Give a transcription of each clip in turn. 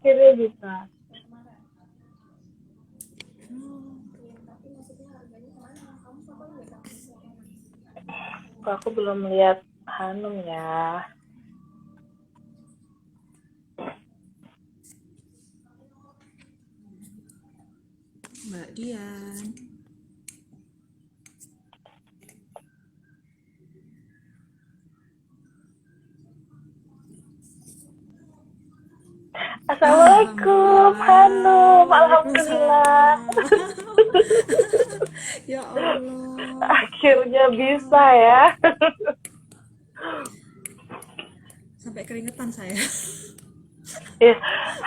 akhirnya bisa. Aku belum lihat Hanum ya. Mbak Dian. Assalamualaikum Hanum, alhamdulillah. Ya Allah. Akhirnya bisa ya. Sampai keringetan saya.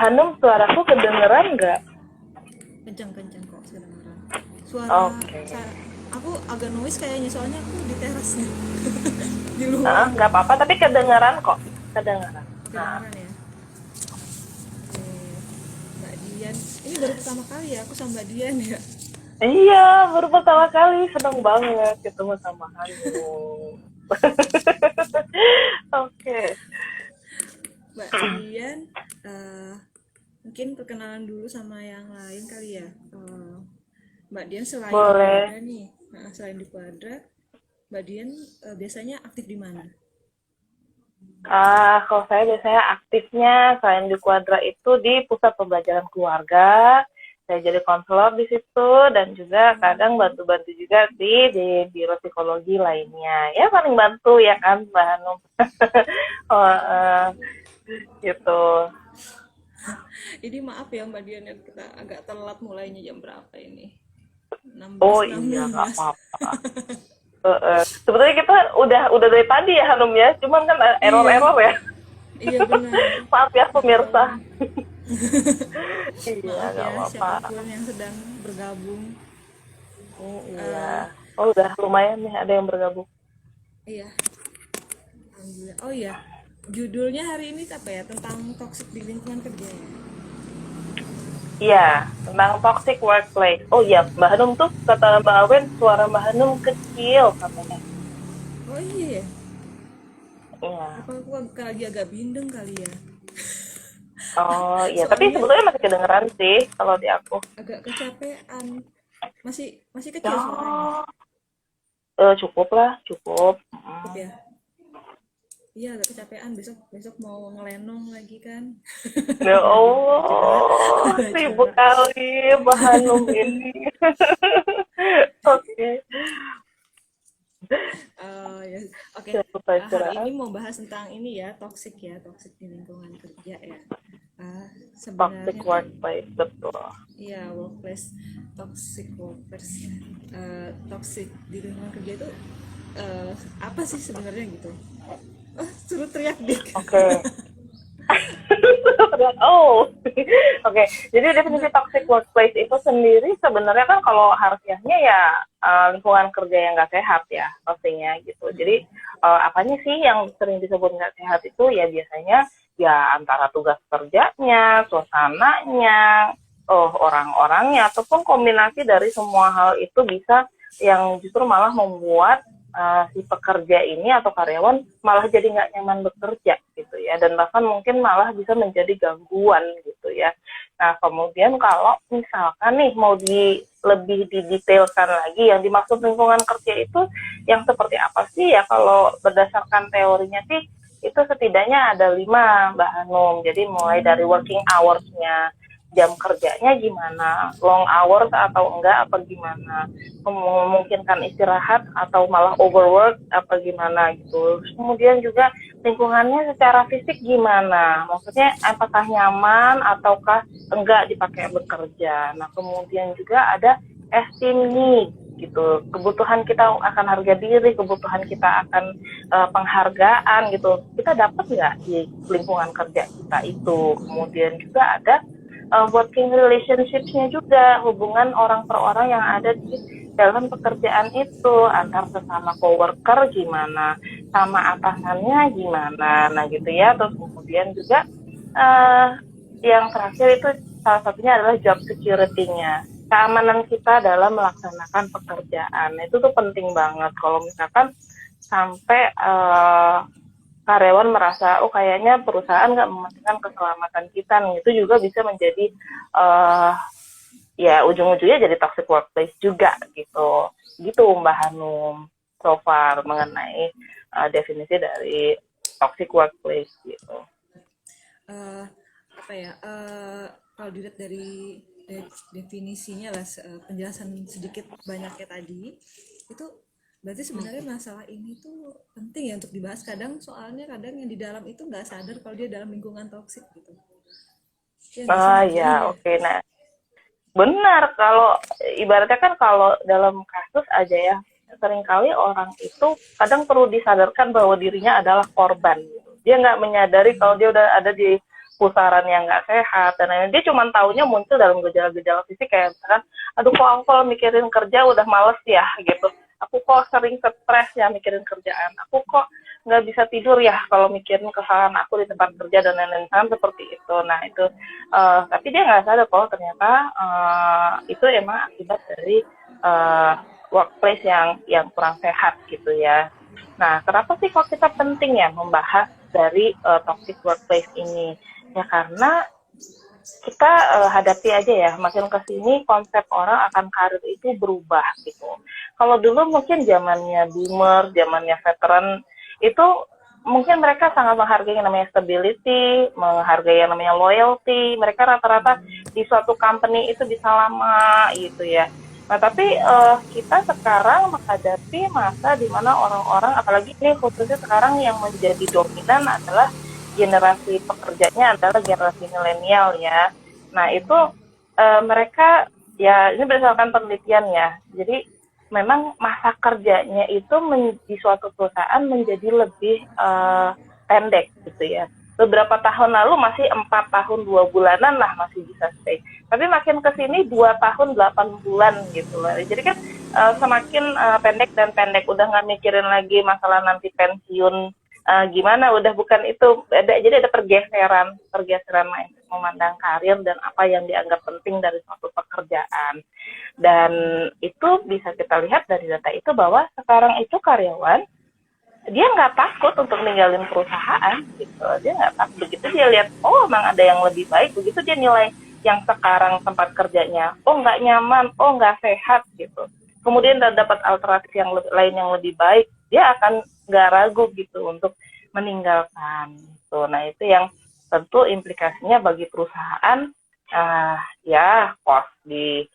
Hanum, suaraku kedengeran nggak? Kencang-kencang kok kedengeran. Suara aku agak noise kayaknya, soalnya aku di teras nih. Di luar. Nggak apa-apa, tapi kedengeran kok. Kedengeran. Kedengeran ya. Mbak Dian, ini baru pertama kali ya aku sama Mbak Dian ya. Iya, baru pertama kali. Seneng banget ketemu sama Hanum. Oke. Mbak Dian, mungkin perkenalan dulu sama yang lain kali ya. Mbak Dian selain di Quadra nih, selain di Quadra, Mbak Dian biasanya aktif di mana? Kalau saya biasanya aktifnya selain di Quadra itu di pusat pembelajaran keluarga. Saya jadi konselor di situ dan juga kadang bantu-bantu juga di biro psikologi lainnya. Ya paling bantu ya kan Mbak Hanum. Gitu. Ini maaf ya Mbak Dian, kita agak telat mulainya jam berapa ini? 16, Oh iya, nggak apa-apa. Sebetulnya kita udah dari tadi ya Hanum ya, cuman kan error ya. Iya benar. Maaf ya pemirsa. Iya, maaf ya siapapun yang sedang bergabung. Iya. Udah lumayan nih ada yang bergabung. Iya. Alhamdulillah. Oh iya, judulnya hari ini apa ya? Tentang toxic di lingkungan kerja ya? Iya, tentang toxic workplace. Oh iya, Mbak Hanum tuh kata Mbak Awen suara Mbak Hanum kecil katanya. Oh iya. Iya. Aku lagi agak bindeng kali ya. Oh iya, tapi sebetulnya masih kedengeran sih kalau di aku. Agak kecapean. Masih kecil suaranya. Cukup lah, cukup. Cukup ya. Iya, agak kecapean, besok mau ngelenong lagi kan. Ya Allah, sibuk kali Mbak Hanum ini. Oke. Ya. Oke. Hari ini mau bahas tentang ini ya, toxic di lingkungan kerja ya. Sebenarnya Toxic workplace, betul. Iya, workplace, toxic workers. Toxic di lingkungan kerja itu apa sih sebenarnya gitu? Suruh teriak dik. Oke. Oke. Jadi definisi toxic workplace itu sendiri sebenarnya kan kalau harfiahnya ya lingkungan kerja yang nggak sehat ya pastinya gitu. Jadi apanya sih yang sering disebut nggak sehat itu ya biasanya ya antara tugas kerjanya, suasananya, orang-orangnya ataupun kombinasi dari semua hal itu bisa yang justru malah membuat si pekerja ini atau karyawan malah jadi nggak nyaman bekerja gitu ya, dan bahkan mungkin malah bisa menjadi gangguan gitu ya. Nah kemudian kalau misalkan nih mau lebih didetailkan lagi yang dimaksud lingkungan kerja itu yang seperti apa sih ya, kalau berdasarkan teorinya sih itu setidaknya ada 5 Mbak Hanum. Jadi mulai dari working hours-nya, jam kerjanya gimana, long hours atau enggak apa gimana, memungkinkan istirahat atau malah overwork apa gimana gitu. Kemudian juga lingkungannya secara fisik gimana, maksudnya apakah nyaman ataukah enggak dipakai bekerja. Nah kemudian juga ada esteem need gitu, kebutuhan kita akan harga diri, kebutuhan kita akan penghargaan gitu, kita dapat nggak di lingkungan kerja kita itu. Kemudian juga ada working relationship-nya juga, hubungan orang per orang yang ada di dalam pekerjaan itu, antar sesama coworker gimana, sama atasannya gimana, nah gitu ya. Terus kemudian juga yang terakhir itu salah satunya adalah job security-nya, keamanan kita dalam melaksanakan pekerjaan. Itu tuh penting banget. Kalau misalkan sampai karyawan merasa oh kayaknya perusahaan nggak mementingkan keselamatan kita nih, itu juga bisa menjadi uh, ya ujung-ujungnya jadi toxic workplace juga gitu. Gitu Mbak Hanum, so far mengenai definisi dari toxic workplace gitu. Eh, apa ya? Kalau dilihat dari definisinya lah, penjelasan sedikit banyaknya tadi, itu berarti sebenarnya masalah ini tuh penting ya untuk dibahas. Kadang yang di dalam itu nggak sadar kalau dia dalam lingkungan toksik gitu. Ya nggak sih Ah Mbak ya, Dian ya? oke. Nah, benar kalau ibaratnya kan kalau dalam kasus aja ya, seringkali orang itu kadang perlu disadarkan bahwa dirinya adalah korban gitu. Dia nggak menyadari kalau dia udah ada di pusaran yang nggak sehat dan lain-lain. Dia cuma taunya muncul dalam gejala-gejala fisik kayak misalkan, aduh kok aku kalau mikirin kerja udah males ya gitu. Aku kok sering stres ya mikirin kerjaan. Aku kok nggak bisa tidur ya kalau mikirin kesalahan aku di tempat kerja dan lain-lain kan seperti itu. Nah itu tapi dia nggak sadar kalau ternyata itu emang akibat dari workplace yang kurang sehat gitu ya. Nah kenapa sih kok kita penting ya membahas dari toxic workplace ini? Ya karena kita hadapi aja ya, makin kesini konsep orang akan karir itu berubah gitu. Kalau dulu mungkin zamannya boomer, zamannya veteran itu mungkin mereka sangat menghargai yang namanya stability, menghargai yang namanya loyalty. Mereka rata-rata di suatu company itu bisa lama gitu ya. Nah tapi kita sekarang menghadapi masa di mana orang-orang, apalagi ini khususnya sekarang yang menjadi dominan adalah generasi pekerjanya adalah generasi milenial ya. Nah itu mereka ya ini berdasarkan penelitian ya. Jadi memang masa kerjanya itu di suatu perusahaan menjadi lebih pendek gitu ya. Beberapa tahun lalu masih 4 tahun 2 bulanan lah masih bisa stay. Tapi makin ke sini 2 tahun 8 bulan gitu loh. Jadi kan semakin pendek dan pendek, udah nggak mikirin lagi masalah nanti pensiun gimana, udah bukan itu. Jadi ada pergeseran mindset memandang karir dan apa yang dianggap penting dari suatu pekerjaan. Dan itu bisa kita lihat dari data itu bahwa sekarang itu karyawan dia nggak takut untuk ninggalin perusahaan gitu. Dia nggak takut, begitu dia lihat oh emang ada yang lebih baik, begitu dia nilai yang sekarang tempat kerjanya oh nggak nyaman, oh nggak sehat gitu, kemudian dapat alternatif yang lain yang lebih baik, dia akan nggak ragu gitu untuk meninggalkan gitu. Nah itu yang tentu implikasinya bagi perusahaan, ya cost di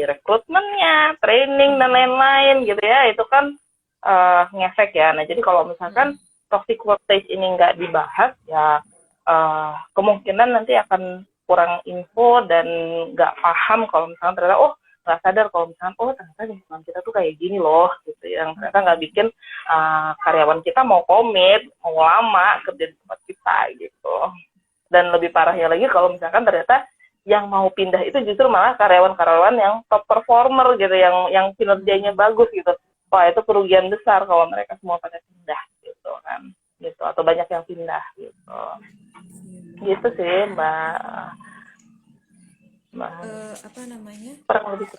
rekrutmennya, training dan lain-lain gitu ya, itu kan ngefek ya. Nah jadi kalau misalkan toxic workplace ini nggak dibahas ya kemungkinan nanti akan kurang info dan nggak paham kalau misalkan ternyata oh nggak sadar kalau misalkan oh ternyata lingkungan kita tuh kayak gini loh gitu, yang ternyata nggak bikin karyawan kita mau komit, mau lama kerja di tempat kita gitu. Dan lebih parahnya lagi kalau misalkan ternyata yang mau pindah itu justru malah karyawan-karyawan yang top performer gitu, yang kinerjanya bagus gitu. Wah itu kerugian besar kalau mereka semua pada pindah gitu kan, gitu, atau banyak yang pindah gitu. Gitu sih mbak Apa namanya? kurang lebih.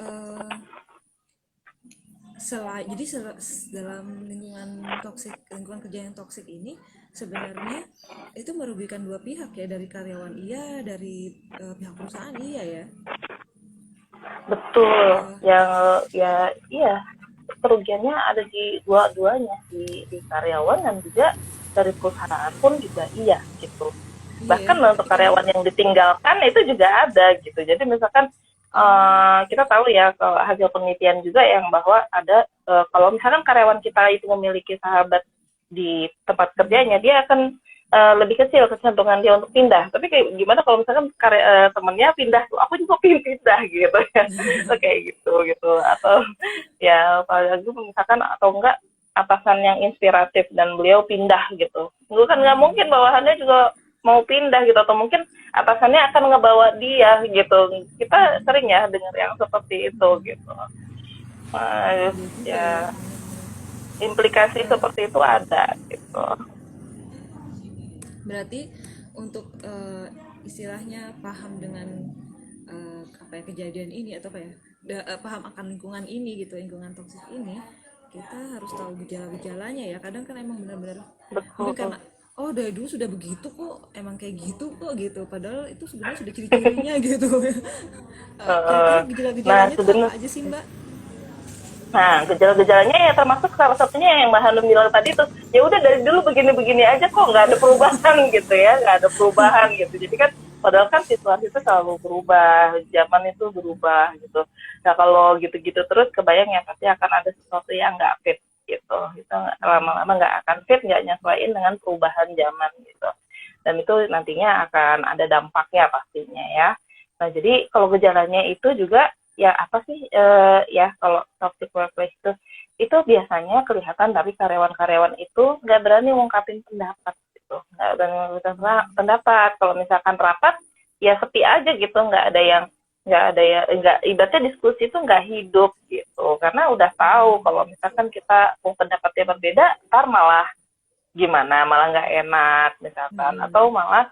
Jadi dalam lingkungan kerja yang toksik ini sebenarnya itu merugikan dua pihak ya, dari karyawan iya, dari pihak perusahaan iya ya. Betul, Eh, yang ya iya, kerugiannya ada di dua-duanya, di karyawan dan juga dari perusahaan pun juga iya gitu. iya ya, Bahkan untuk berarti kadang karyawan yang ditinggalkan itu juga ada gitu. Jadi misalkan kita tahu ya kalau hasil penelitian juga yang bahwa ada kalau misalkan karyawan kita itu memiliki sahabat di tempat kerjanya, dia akan lebih kecil kecenderungan dia untuk pindah. Tapi kayak gimana kalau misalkan temennya pindah tuh, aku juga pengen pindah gitu ya. Kayak gitu. Atau ya apalagi misalkan atau enggak atasan yang inspiratif dan beliau pindah gitu. Itu kan nggak mungkin bawahannya juga mau pindah gitu, atau mungkin atasannya akan ngebawa dia gitu. Kita sering ya dengar yang seperti itu gitu. iya juga ya, Ya benar-benar. implikasi Eh, seperti itu ada gitu. Berarti untuk istilahnya paham dengan apa ya, kejadian ini atau apa ya, paham akan lingkungan ini gitu, lingkungan toksik ini, kita harus tahu gejala-gejalanya ya. Kadang kan emang benar-benar mungkin Betul. karena oh dari dulu sudah begitu kok, emang kayak gitu kok gitu. Padahal itu sebenarnya sudah ciri-cirinya gitu. Kira-kira Eh, nah, gejala-gejalanya tuh apa sebenarnya aja sih Mbak? Nah, gejala-gejalanya ya termasuk salah satunya yang Mbak Hanum bilang tadi tuh, ya udah dari dulu begini-begini aja kok, nggak ada perubahan gitu ya, nggak ada perubahan gitu. Jadi kan, padahal kan situasi itu selalu berubah, zaman itu berubah gitu. Nah, kalau gitu-gitu terus, kebayang ya pasti akan ada sesuatu yang nggak fit gitu. Itu lama-lama nggak akan fit, nggak nyesuaiin dengan perubahan zaman gitu. Dan itu nantinya akan ada dampaknya pastinya ya. Nah, jadi kalau gejalanya itu juga ya apa sih ya kalau toxic workplace itu biasanya kelihatan dari karyawan-karyawan itu nggak berani ngungkapin pendapat gitu, nggak berani ngungkapin pendapat. Kalau misalkan rapat ya sepi aja gitu, nggak ada ya nggak, ibaratnya diskusi itu nggak hidup gitu, karena udah tahu kalau misalkan kita pendapatnya berbeda, ntar malah gimana, malah nggak enak misalkan, atau malah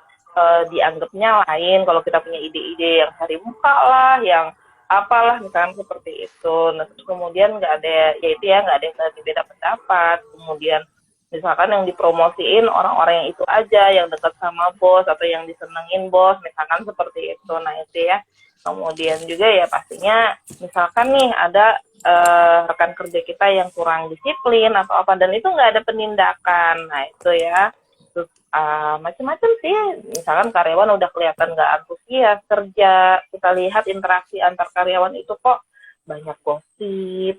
dianggapnya lain kalau kita punya ide-ide yang cari muka lah, yang apalah misalkan seperti itu. Nah, terus kemudian nggak ada, ya itu ya, nggak ada yang lebih beda pendapat. Kemudian misalkan yang dipromosiin orang-orang yang itu aja, yang dekat sama bos atau yang disenengin bos, misalkan seperti itu. Nah itu ya. Kemudian juga ya pastinya misalkan nih ada rekan kerja kita yang kurang disiplin atau apa, dan itu nggak ada penindakan. Nah itu ya, terus macam-macam sih. Misalkan karyawan udah kelihatan nggak antusias kerja, kita lihat interaksi antar karyawan itu kok banyak gosip,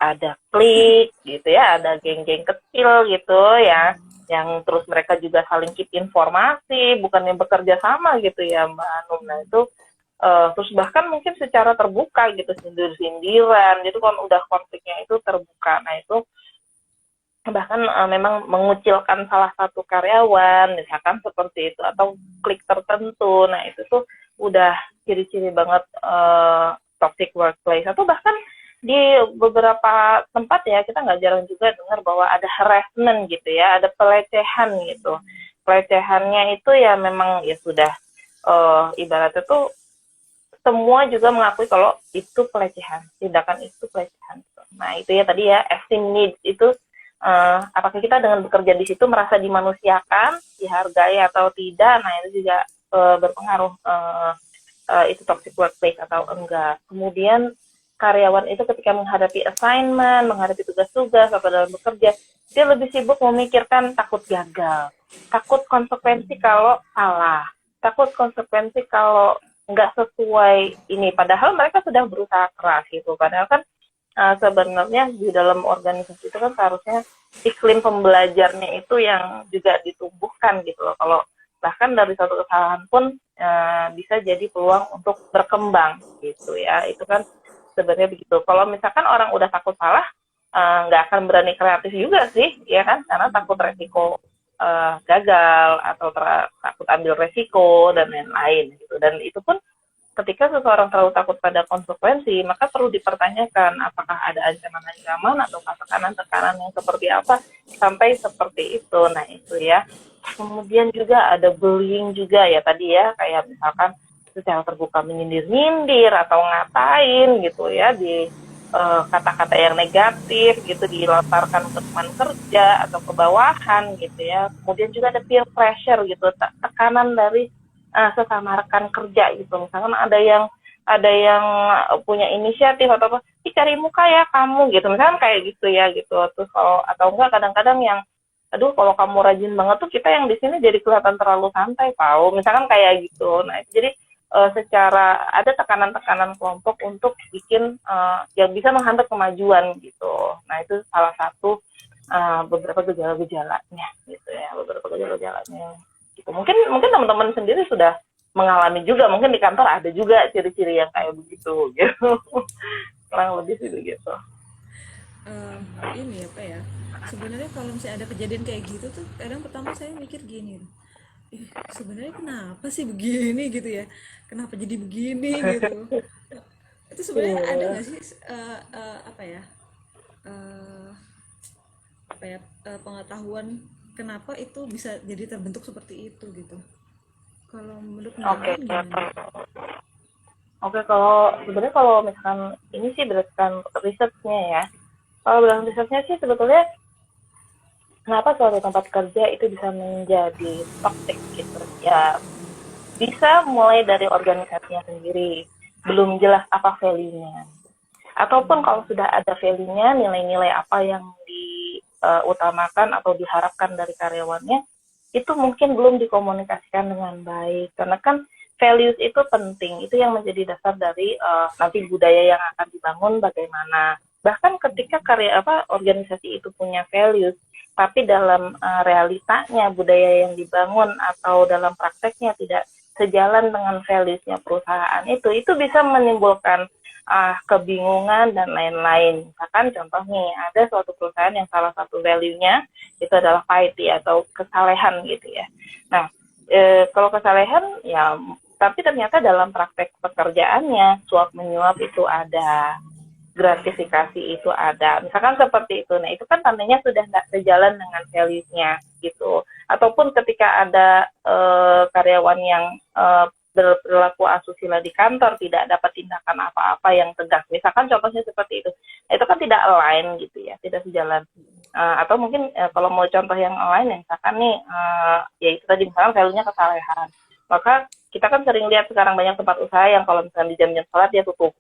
ada klik gitu ya, ada geng-geng kecil gitu ya, yang terus mereka juga saling keep informasi, bukannya bekerja sama gitu ya Mbak Anum. Nah itu terus bahkan mungkin secara terbuka gitu, sindir-sindiran, jadi kan udah konfliknya itu terbuka. Nah itu bahkan memang mengucilkan salah satu karyawan misalkan seperti itu, atau klik tertentu. Nah itu tuh udah ciri-ciri banget toxic workplace. Atau bahkan di beberapa tempat ya, kita nggak jarang juga dengar bahwa ada harassment gitu ya, ada pelecehan gitu. Pelecehannya itu ya memang ya sudah ibaratnya tuh semua juga mengakui kalau itu pelecehan, tindakan itu pelecehan. Nah itu ya tadi ya, esteem needs itu, apakah kita dengan bekerja di situ merasa dimanusiakan, dihargai atau tidak. Nah itu juga berpengaruh, itu toxic workplace atau enggak. Kemudian karyawan itu ketika menghadapi assignment, menghadapi tugas-tugas atau dalam bekerja, dia lebih sibuk memikirkan takut gagal, takut konsekuensi kalau salah, takut konsekuensi kalau nggak sesuai ini. Padahal mereka sudah berusaha keras gitu. Padahal kan sebenarnya di dalam organisasi itu kan seharusnya iklim pembelajarnya itu yang juga ditumbuhkan gitu loh. Kalau bahkan dari satu kesalahan pun bisa jadi peluang untuk berkembang gitu ya. Itu kan sebenarnya begitu. Kalau misalkan orang udah takut salah, nggak akan berani kreatif juga sih, ya kan? Karena takut resiko gagal, atau takut ambil resiko dan lain-lain gitu. Dan itu pun ketika seseorang terlalu takut pada konsekuensi, maka perlu dipertanyakan apakah ada ancaman-ancaman atau tekanan-tekanan yang seperti apa sampai seperti itu. Nah itu ya. Kemudian juga ada bullying juga ya tadi ya, kayak misalkan secara terbuka menyindir-nyindir atau ngatain gitu ya, di kata-kata yang negatif gitu dilontarkan ke teman kerja atau ke bawahan gitu ya. Kemudian juga ada peer pressure gitu, tekanan dari sesama rekan kerja gitu. Misalkan ada yang punya inisiatif atau apa, cari muka ya kamu gitu, misalkan kayak gitu ya gitu. Terus kalau atau enggak kadang-kadang yang aduh kalau kamu rajin banget tuh kita yang di sini jadi kelihatan terlalu santai tahu, misalkan kayak gitu. Nah jadi secara ada tekanan-tekanan kelompok untuk bikin yang bisa menghambat kemajuan gitu. Nah itu salah satu beberapa gejala-gejalanya gitu ya, beberapa gejala-gejalanya gitu. Mungkin mungkin teman-teman sendiri sudah mengalami juga, mungkin di kantor ada juga ciri-ciri yang kayak begitu gitu. Kurang lebih sih begitu. Ini apa ya, sebenarnya kalau misalnya ada kejadian kayak gitu tuh kadang pertama saya mikir gini, sebenarnya kenapa sih begini gitu ya, kenapa jadi begini gitu. Itu sebenarnya ada Iya. nggak sih apa ya, eh, apa ya, pengetahuan kenapa itu bisa jadi terbentuk seperti itu gitu, kalau menurut Mbak Oke, Dian gimana? oke, kalau sebenarnya kalau misalkan ini sih berdasarkan risetnya ya. Kalau bilang risetnya sih sebetulnya kenapa suatu tempat kerja itu bisa menjadi toxic gitu ya, bisa mulai dari organisasinya sendiri, belum jelas apa value-nya, ataupun kalau sudah ada value-nya, nilai-nilai apa yang diutamakan atau diharapkan dari karyawannya, itu mungkin belum dikomunikasikan dengan baik. Karena kan values itu penting, itu yang menjadi dasar dari nanti budaya yang akan dibangun bagaimana. Bahkan ketika organisasi itu punya values, tapi dalam realitanya budaya yang dibangun atau dalam prakteknya tidak sejalan dengan values-nya perusahaan itu bisa menimbulkan kebingungan dan lain-lain. Misalkan contoh nih, ada suatu perusahaan yang salah satu value-nya itu adalah piety atau kesalehan gitu ya. Nah, kalau kesalehan ya, tapi ternyata dalam praktek pekerjaannya suap menyuap itu ada, gratifikasi itu ada, misalkan seperti itu. Nah, itu kan tandanya sudah nggak sejalan dengan values-nya gitu. Ataupun ketika ada karyawan yang berlaku asusila di kantor, tidak dapat tindakan apa-apa yang tegas, misalkan contohnya seperti itu. Nah, itu kan tidak align gitu ya, tidak sejalan. Atau mungkin kalau mau contoh yang lain, misalkan nih, ya itu tadi misalkan value-nya kesalehan. Maka kita kan sering lihat sekarang banyak tempat usaha yang kalau misalnya di jam-jam sholat dia tutup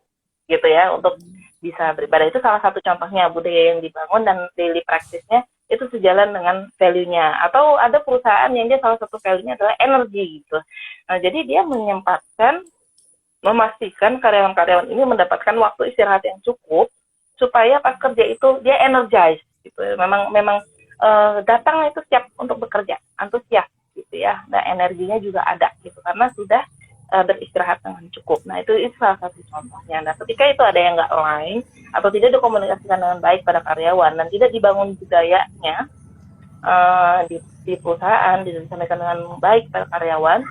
gitu ya, untuk bisa beribadah. Itu salah satu contohnya budaya yang dibangun dan daily practice-nya itu sejalan dengan value-nya. Atau ada perusahaan yang dia salah satu value-nya adalah energi gitu. Nah, jadi dia memastikan karyawan-karyawan ini mendapatkan waktu istirahat yang cukup supaya pas kerja itu dia energized gitu. Memang datang itu siap untuk bekerja, antusias gitu ya. Dan energinya juga ada gitu karena sudah beristirahat dengan cukup. Nah, itu salah satu contohnya. Nah, ketika itu ada yang nggak align atau tidak dikomunikasikan dengan baik pada karyawan dan tidak dibangun budayanya di perusahaan, disampaikan dengan baik pada karyawan,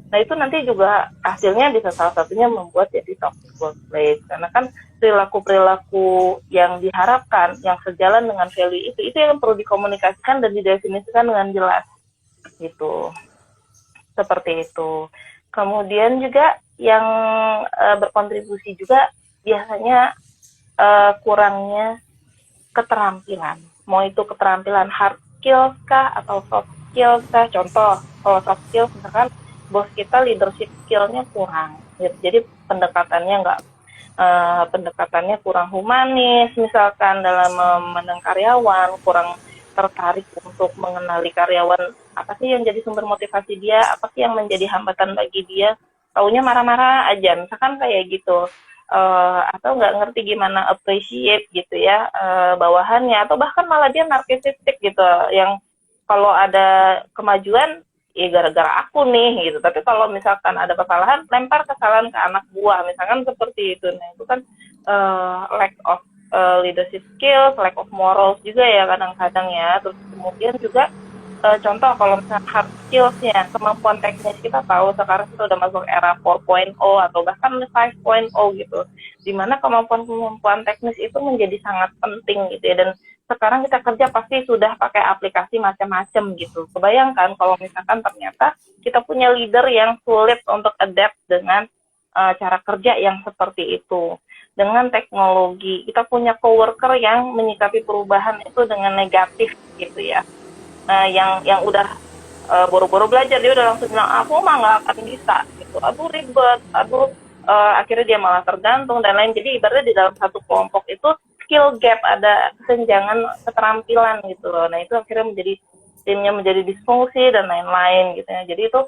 nah itu nanti juga hasilnya bisa salah satunya membuat jadi toxic workplace. Karena kan perilaku-perilaku yang diharapkan, yang sejalan dengan value itu yang perlu dikomunikasikan dan didefinisikan dengan jelas gitu. Seperti itu. Kemudian juga yang berkontribusi juga biasanya kurangnya keterampilan. Mau itu keterampilan hard skill kah atau soft skill kah? Contoh, kalau soft skill misalkan bos kita leadership skill-nya kurang. Jadi pendekatannya kurang humanis, misalkan dalam memandang karyawan, kurang tertarik untuk mengenali karyawan, apa sih yang jadi sumber motivasi dia, apa sih yang menjadi hambatan bagi dia, taunya marah-marah aja, misalkan kayak gitu. Atau nggak ngerti gimana appreciate gitu ya bawahannya, atau bahkan malah dia narcissistic gitu, yang kalau ada kemajuan ya gara-gara aku nih gitu, tapi kalau misalkan ada kesalahan lempar kesalahan ke anak buah, misalkan seperti itu. Nah, itu kan lack of leadership skills, lack of morals juga ya kadang-kadang ya. Terus kemudian juga contoh kalau misalnya hard skills-nya, kemampuan teknis, kita tahu sekarang kita udah masuk era 4.0 atau bahkan 5.0 gitu, dimana kemampuan teknis itu menjadi sangat penting gitu ya. Dan sekarang kita kerja pasti sudah pakai aplikasi macam-macam gitu. Kebayangkan kalau misalkan ternyata kita punya leader yang sulit untuk adapt dengan cara kerja yang seperti itu, dengan teknologi. Kita punya coworker yang menyikapi perubahan itu dengan negatif gitu ya. Yang udah boro-boro belajar, dia udah langsung bilang aku mah nggak akan bisa gitu, aduh ribet, akhirnya dia malah tergantung dan lain. Jadi ibaratnya di dalam satu kelompok itu skill gap, ada kesenjangan keterampilan gitu loh. Nah, itu akhirnya timnya menjadi disfungsi dan lain-lain gitu ya. Jadi itu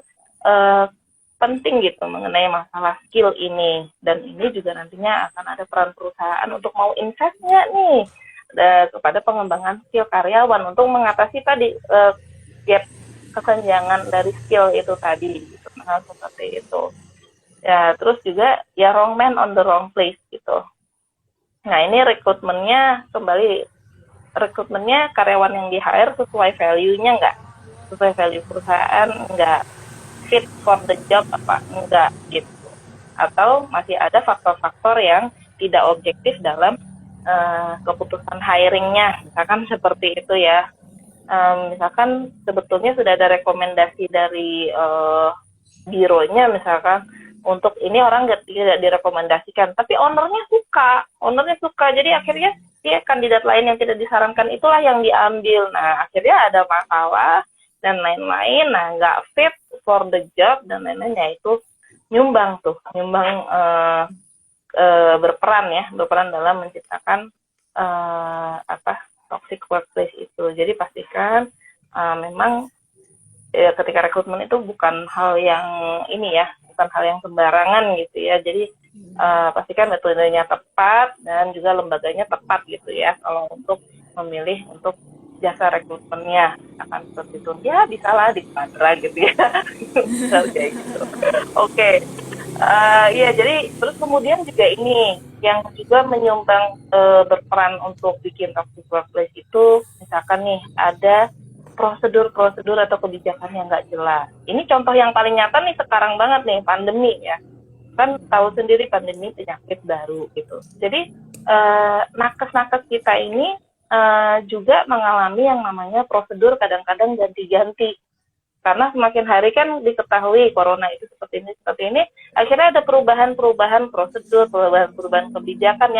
penting gitu mengenai masalah skill ini, dan ini juga nantinya akan ada peran perusahaan untuk mau invest nggak nih kepada pengembangan skill karyawan untuk mengatasi tadi gap kesenjangan dari skill itu tadi gitu. Nah, seperti itu ya. Terus juga ya wrong man on the wrong place gitu. Nah, ini rekrutmennya karyawan yang di hire sesuai value-nya nggak, sesuai value perusahaan nggak, fit for the job apa enggak gitu, atau masih ada faktor-faktor yang tidak objektif dalam keputusan hiringnya, misalkan seperti itu ya. Misalkan sebetulnya sudah ada rekomendasi dari bironya misalkan untuk ini orang tidak direkomendasikan, tapi ownernya suka, jadi akhirnya ya kandidat lain yang tidak disarankan itulah yang diambil. Nah, akhirnya ada masalah dan lain-lain. Nah, nggak fit for the job dan lain-lain, ya itu nyumbang berperan dalam menciptakan toxic workplace itu. Jadi pastikan memang ketika rekrutmen itu bukan hal yang bukan hal yang sembarangan gitu ya. Jadi pastikan metodenya tepat dan juga lembaganya tepat gitu ya kalau untuk memilih untuk jasa rekrutmennya akan seperti itu. Ya bisalah di Padra gitu ya. Kayak gitu. Oke. Iya, jadi terus kemudian juga ini yang juga menyumbang berperan untuk bikin toxic workplace itu, misalkan nih ada prosedur-prosedur atau kebijakan yang nggak jelas. Ini contoh yang paling nyata nih sekarang banget nih, pandemi ya. Kan tahu sendiri pandemi penyakit baru gitu. Jadi nakes-nakes kita ini juga mengalami yang namanya prosedur kadang-kadang ganti-ganti. Karena semakin hari kan diketahui corona itu seperti ini, akhirnya ada perubahan-perubahan prosedur, perubahan-perubahan kebijakan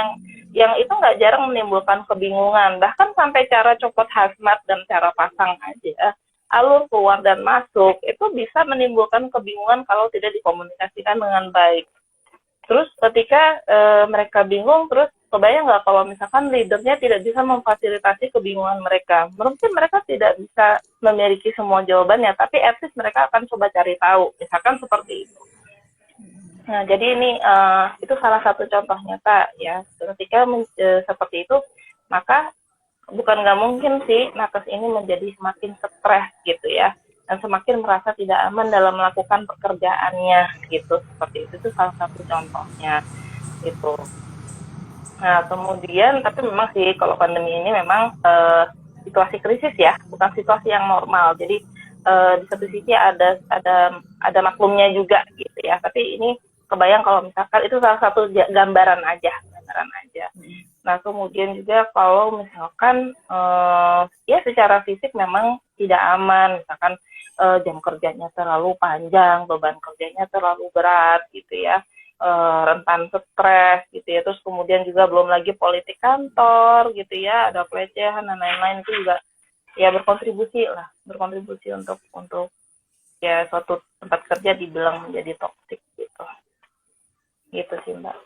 yang itu nggak jarang menimbulkan kebingungan. Bahkan sampai cara copot hazmat dan cara pasang aja, alur keluar dan masuk, itu bisa menimbulkan kebingungan kalau tidak dikomunikasikan dengan baik. Terus ketika mereka bingung, terus kebayang nggak kalau misalkan leadernya tidak bisa memfasilitasi kebingungan mereka. Mungkin mereka tidak bisa memiliki semua jawabannya, tapi at least mereka akan coba cari tahu. Misalkan seperti itu. Nah, jadi ini itu salah satu contoh nyata ya. Ketika seperti itu, maka bukan nggak mungkin sih nakes ini menjadi semakin stres gitu ya. Dan semakin merasa tidak aman dalam melakukan pekerjaannya gitu, seperti itu salah satu contohnya gitu. Nah kemudian tapi memang sih kalau pandemi ini memang situasi krisis ya, bukan situasi yang normal. Jadi di satu sisi ada maklumnya juga gitu ya, tapi ini kebayang kalau misalkan itu salah satu gambaran aja. Nah kemudian juga kalau misalkan ya secara fisik memang tidak aman, misalkan jam kerjanya terlalu panjang, beban kerjanya terlalu berat gitu ya, rentan stres gitu ya, terus kemudian juga belum lagi politik kantor gitu ya, ada pelecehan dan lain-lain, itu juga ya berkontribusi untuk ya suatu tempat kerja dibilang menjadi toksik gitu sih Mbak.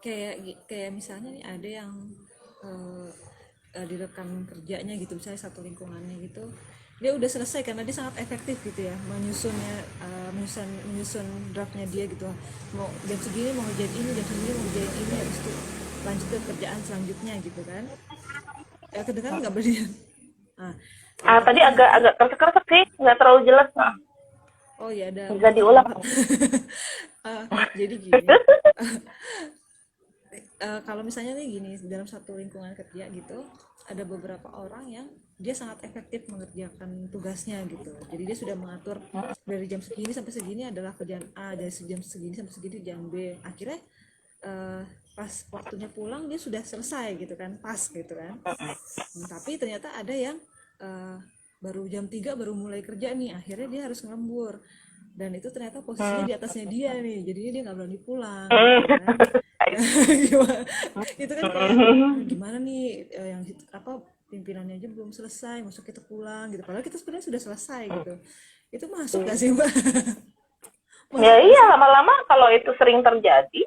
Kayak misalnya nih ada yang di rekan kerjanya gitu, misalnya satu lingkungannya gitu, dia udah selesai karena dia sangat efektif gitu ya menyusun draftnya dia gitu, mau jam segini mau ngerjain ini, jam segini mau ngerjain ini, habis itu lanjut ke kerjaan selanjutnya gitu kan. Kedengaran nggak berdiam? Tadi agak kersek sih, nggak terlalu jelas. Oh ya, ada bisa diulang. Jadi gini, kalau misalnya nih gini, dalam satu lingkungan kerja gitu ada beberapa orang yang dia sangat efektif mengerjakan tugasnya gitu. Jadi dia sudah mengatur dari jam segini sampai segini adalah kerjaan A, dari jam segini sampai segini jam B. Akhirnya pas waktunya pulang dia sudah selesai gitu kan, pas gitu kan. Tapi ternyata ada yang baru jam 3 baru mulai kerja nih, akhirnya dia harus ngelembur. Dan itu ternyata posisinya di atasnya dia nih, jadinya dia nggak berani pulang gitu kan. Itu kan kayak gimana nih, yang pimpinannya aja belum selesai, masuk kita pulang gitu, padahal kita sebenarnya sudah selesai gitu. Itu masuk gak sih Mbak? Ya iya, lama-lama kalau itu sering terjadi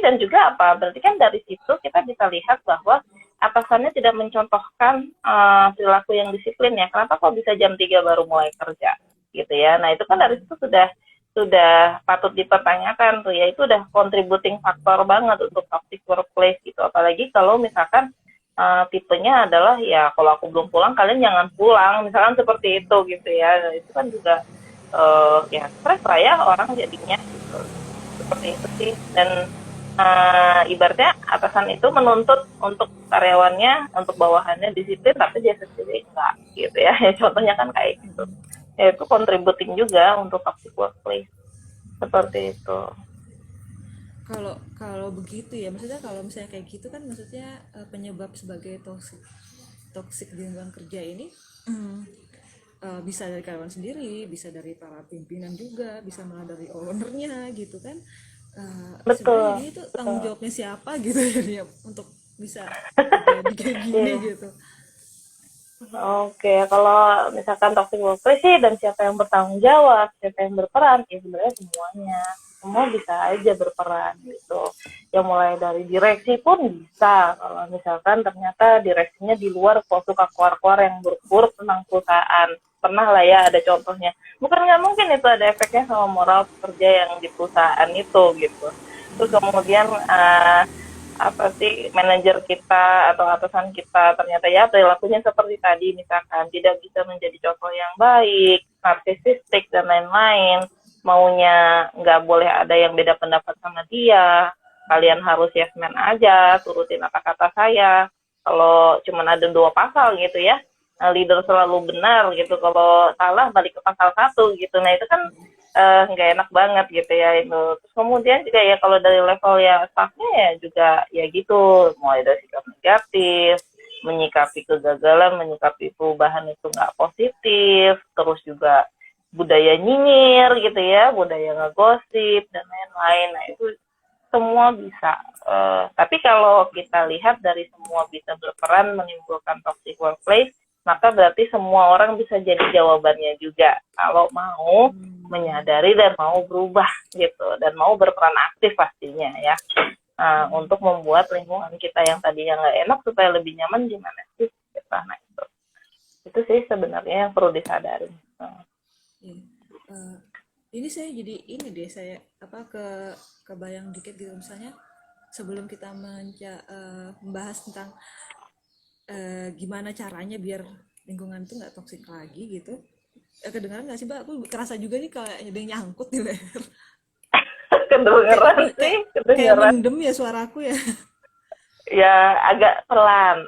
dan juga berarti kan dari situ kita bisa lihat bahwa atasannya tidak mencontohkan perilaku yang disiplin ya. Kenapa kok bisa jam 3 baru mulai kerja gitu ya. Nah itu kan dari situ sudah patut dipertanyakan tuh ya, itu udah contributing factor banget untuk toxic workplace gitu. Apalagi kalau misalkan tipenya adalah ya kalau aku belum pulang kalian jangan pulang, misalkan seperti itu gitu ya. Nah, itu kan juga ya stres lah ya orang jadinya gitu. Seperti itu sih. Dan ibaratnya atasan itu menuntut untuk karyawannya, untuk bawahannya disiplin, tapi dia sendiri enggak gitu ya. Contohnya kan kayak gitu. Ya itu contributing juga untuk toxic workplace seperti itu. Kalau begitu ya, maksudnya kalau misalnya kayak gitu kan, maksudnya penyebab sebagai toxic di lingkungan kerja ini bisa dari karyawan sendiri, bisa dari para pimpinan juga, bisa malah dari ownernya gitu kan. sebenarnya Betul, ini tuh tanggung betul. jawabnya siapa gitu ya untuk bisa terjadi kayak gini Iya. gitu. Oke, kalau misalkan toxic workplace sih dan siapa yang bertanggung jawab, siapa yang berperan, ya sebenarnya semuanya. Semua bisa aja berperan gitu. Ya mulai dari direksi pun bisa. Kalau misalkan ternyata direksinya di luar kok suka keluar-keluar yang buruk-buruk tentang perusahaan. Pernah lah ya ada contohnya. Bukan nggak mungkin itu ada efeknya sama moral pekerja yang di perusahaan itu gitu. Terus kemudian apa sih manajer kita atau atasan kita ternyata ya perilakunya seperti tadi misalkan tidak bisa menjadi contoh yang baik, narsisistik dan lain-lain, maunya nggak boleh ada yang beda pendapat sama dia, kalian harus yes man aja, turutin apa kata saya, kalau cuma ada dua pasal gitu ya, leader selalu benar gitu, kalau salah balik ke pasal satu gitu, nah itu kan nggak enak banget gitu ya itu. Terus kemudian juga ya kalau dari level ya staffnya ya juga ya gitu, mulai dari sikap negatif, menyikapi kegagalan, menyikapi perubahan itu nggak positif, terus juga budaya nyinyir gitu ya, budaya ngegosip dan lain-lain. Nah itu semua bisa. Tapi kalau kita lihat dari semua bisa berperan menimbulkan toxic workplace, maka berarti semua orang bisa jadi jawabannya juga. Kalau mau menyadari dan mau berubah gitu, dan mau berperan aktif pastinya ya. Untuk membuat lingkungan kita yang tadinya nggak enak supaya lebih nyaman gimana sih? Gitu. Nah itu sih sebenarnya yang perlu disadari. Iya. Eh, ini saya jadi ini deh saya apa kebayang dikit gitu misalnya sebelum kita membahas tentang gimana caranya biar lingkungan itu nggak toksik lagi gitu. Kedengaran nggak sih mbak? Aku kerasa juga nih kayak ada yang nyangkut di leher. kayak Kedengeran sih, kayak kayak kedengeran. mendem ya suaraku ya. Ya agak pelan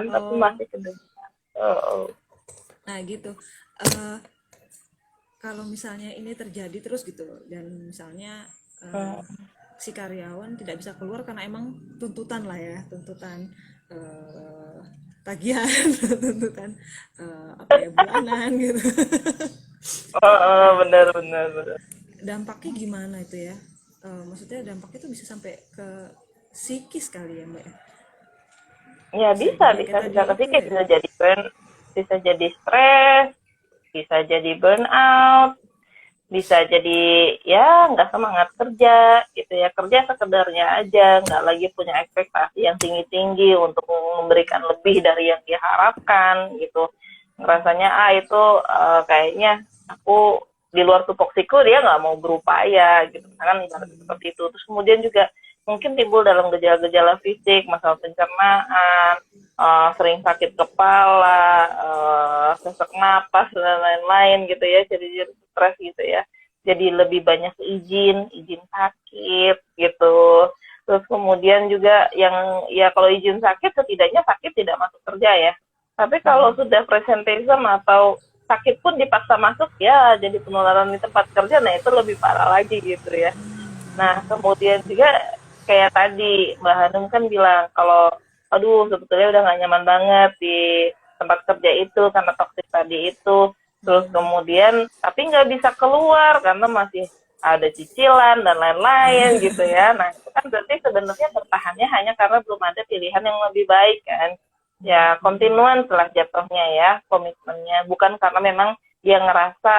tapi Oh, masih kedengeran. Oh. nah gitu. Eh, Kalau misalnya ini terjadi terus gitu loh dan misalnya eh, Hmm. si karyawan tidak bisa keluar karena emang tuntutan lah ya tuntutan eh, tagihan tuntutan apa ya bulanan gitu. Benar benar benar. Dampaknya gimana itu ya. Maksudnya dampaknya itu bisa sampai ke psikis kali ya mbak ya. Ya Bisa bisa jadi bisa kayak tadi bisa itu kesikis, ya. bisa jadi stres, bisa jadi burnout, bisa jadi ya nggak semangat kerja gitu ya, kerja sekedarnya aja, nggak lagi punya ekspektasi yang tinggi tinggi untuk memberikan lebih dari yang diharapkan gitu, ngerasanya itu kayaknya aku di luar tupoksiku dia nggak mau berupaya gitu misalkan ibarat seperti itu. Terus kemudian juga mungkin timbul dalam gejala-gejala fisik, masalah pencernaan, sering sakit kepala, sesak napas dan lain-lain gitu ya, jadi stres gitu ya, jadi lebih banyak izin sakit gitu. Terus kemudian juga yang ya kalau izin sakit setidaknya sakit tidak masuk kerja ya, tapi kalau sudah presenteeism atau sakit pun dipaksa masuk ya jadi penularan di tempat kerja, nah itu lebih parah lagi gitu ya. Nah kemudian juga kayak tadi Mbak Hanum kan bilang kalau aduh sebetulnya udah nggak nyaman banget di tempat kerja itu karena toksik tadi itu, terus kemudian tapi nggak bisa keluar karena masih ada cicilan dan lain-lain gitu ya. Nah itu kan berarti sebenarnya bertahannya hanya karena belum ada pilihan yang lebih baik kan. Ya kontinuan setelah jatuhnya ya komitmennya, bukan karena memang dia ngerasa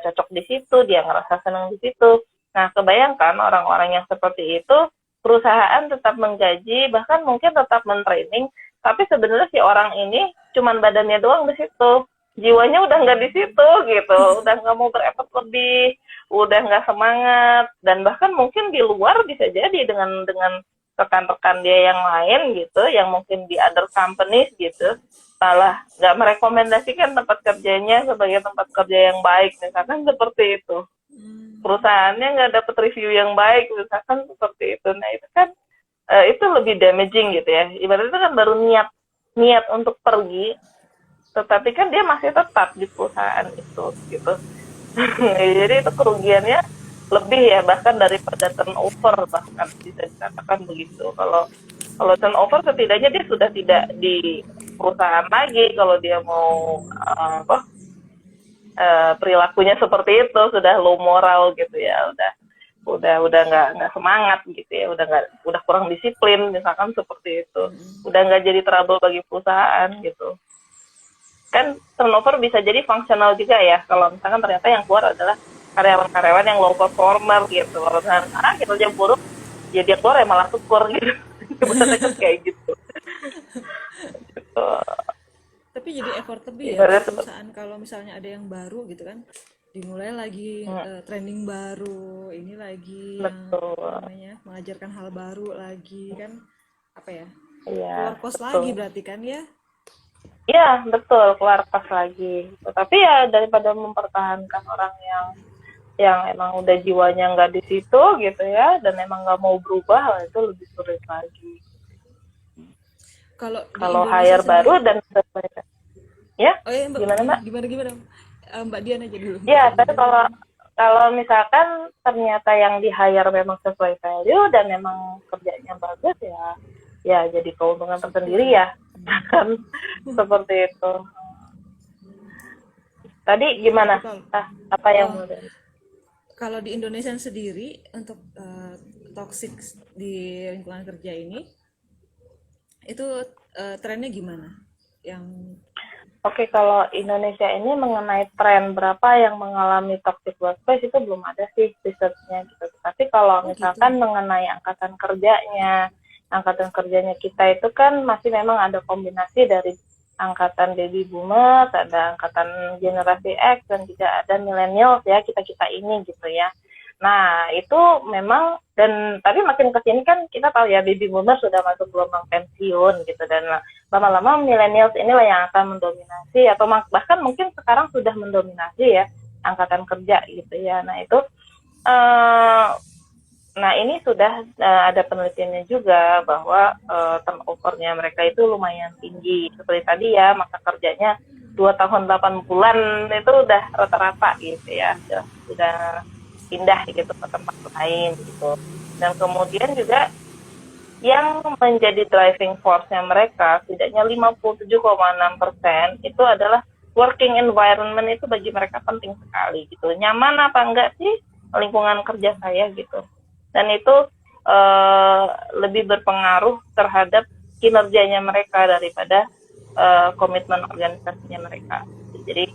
cocok di situ, dia ngerasa senang di situ. Nah kebayangkan orang-orang yang seperti itu, perusahaan tetap menggaji, bahkan mungkin tetap mentraining, tapi sebenarnya si orang ini cuman badannya doang di situ, jiwanya udah nggak di situ gitu, udah nggak mau berefort lebih, udah nggak semangat, dan bahkan mungkin di luar bisa jadi dengan rekan-rekan dia yang lain gitu, yang mungkin di other companies gitu, malah nggak merekomendasikan tempat kerjanya sebagai tempat kerja yang baik, misalkan seperti itu. Perusahaannya nggak dapat review yang baik, misalkan seperti itu. Nah itu kan itu lebih damaging gitu ya. Ibaratnya itu kan baru niat untuk pergi, tetapi kan dia masih tetap di perusahaan itu gitu. Jadi itu kerugiannya lebih ya, bahkan daripada turnover, bahkan bisa dikatakan begitu. Kalau kalau turnover setidaknya dia sudah tidak di perusahaan lagi, kalau dia mau perilakunya seperti itu sudah low moral gitu ya, udah udah nggak semangat gitu ya, udah kurang disiplin misalkan seperti itu, udah nggak jadi trouble bagi perusahaan gitu. Kan turnover bisa jadi fungsional juga ya, kalau misalkan ternyata yang keluar adalah karyawan-karyawan yang low performer gitu. Kalau misalkan kinerja buruk, ya dia keluar ya malah syukur gitu. Sebenarnya kan kayak gitu. Gitu. Tapi jadi effort lebih ya buat Ibaratnya seperti perusahaan kalau misalnya ada yang baru gitu kan, dimulai lagi training baru, ini lagi yang apa betul. namanya mengajarkan hal baru lagi kan, apa ya, Iya, keluar kos lagi betul. berarti kan ya. Iya, betul, keluar pas lagi. Tapi ya daripada mempertahankan orang yang emang udah jiwanya nggak di situ gitu ya, dan emang nggak mau berubah, itu lebih sulit lagi. Kalau di Kalau Indonesia hire baru sendiri, dan sesuai, ya, oh ya Mbak, gimana Mbak? gimana gimana. Mbak Dian aja dulu, Ya, baru tapi Dian kalau dulu. kalau misalkan ternyata yang di hire memang sesuai value dan memang kerjanya bagus ya, ya jadi keuntungan Syukur tersendiri ya. ya, kan seperti itu. Tadi gimana? Tapi kalau Apa yang oh, mau kalau di Indonesia sendiri untuk toxic di lingkungan kerja ini itu trennya gimana? Yang Oke, kalau Indonesia ini mengenai tren berapa yang mengalami toxic workplace itu belum ada sih risetnya gitu. Tapi kalau oh gitu. misalkan mengenai angkatan kerjanya kita itu kan masih memang ada kombinasi dari angkatan baby boomers, ada angkatan generasi X, dan juga ada millennials ya, kita-kita ini gitu ya. Nah, itu memang, dan tapi makin ke sini kan kita tahu ya baby boomers sudah masuk gelombang pensiun gitu, dan lama-lama millennials inilah yang akan mendominasi atau bahkan mungkin sekarang sudah mendominasi ya angkatan kerja gitu ya. Nah, itu eh, nah ini sudah ada penelitiannya juga bahwa turnovernya mereka itu lumayan tinggi. Seperti tadi ya, masa kerjanya 2 tahun 8 bulan itu udah rata-rata gitu ya. Sudah pindah gitu ke tempat lain gitu. Dan kemudian juga yang menjadi driving force-nya mereka, setidaknya 57,6% itu adalah working environment. Itu bagi mereka penting sekali gitu. Nyaman apa enggak sih lingkungan kerja saya gitu. Dan itu eh, lebih berpengaruh terhadap kinerjanya mereka daripada komitmen organisasinya mereka. Jadi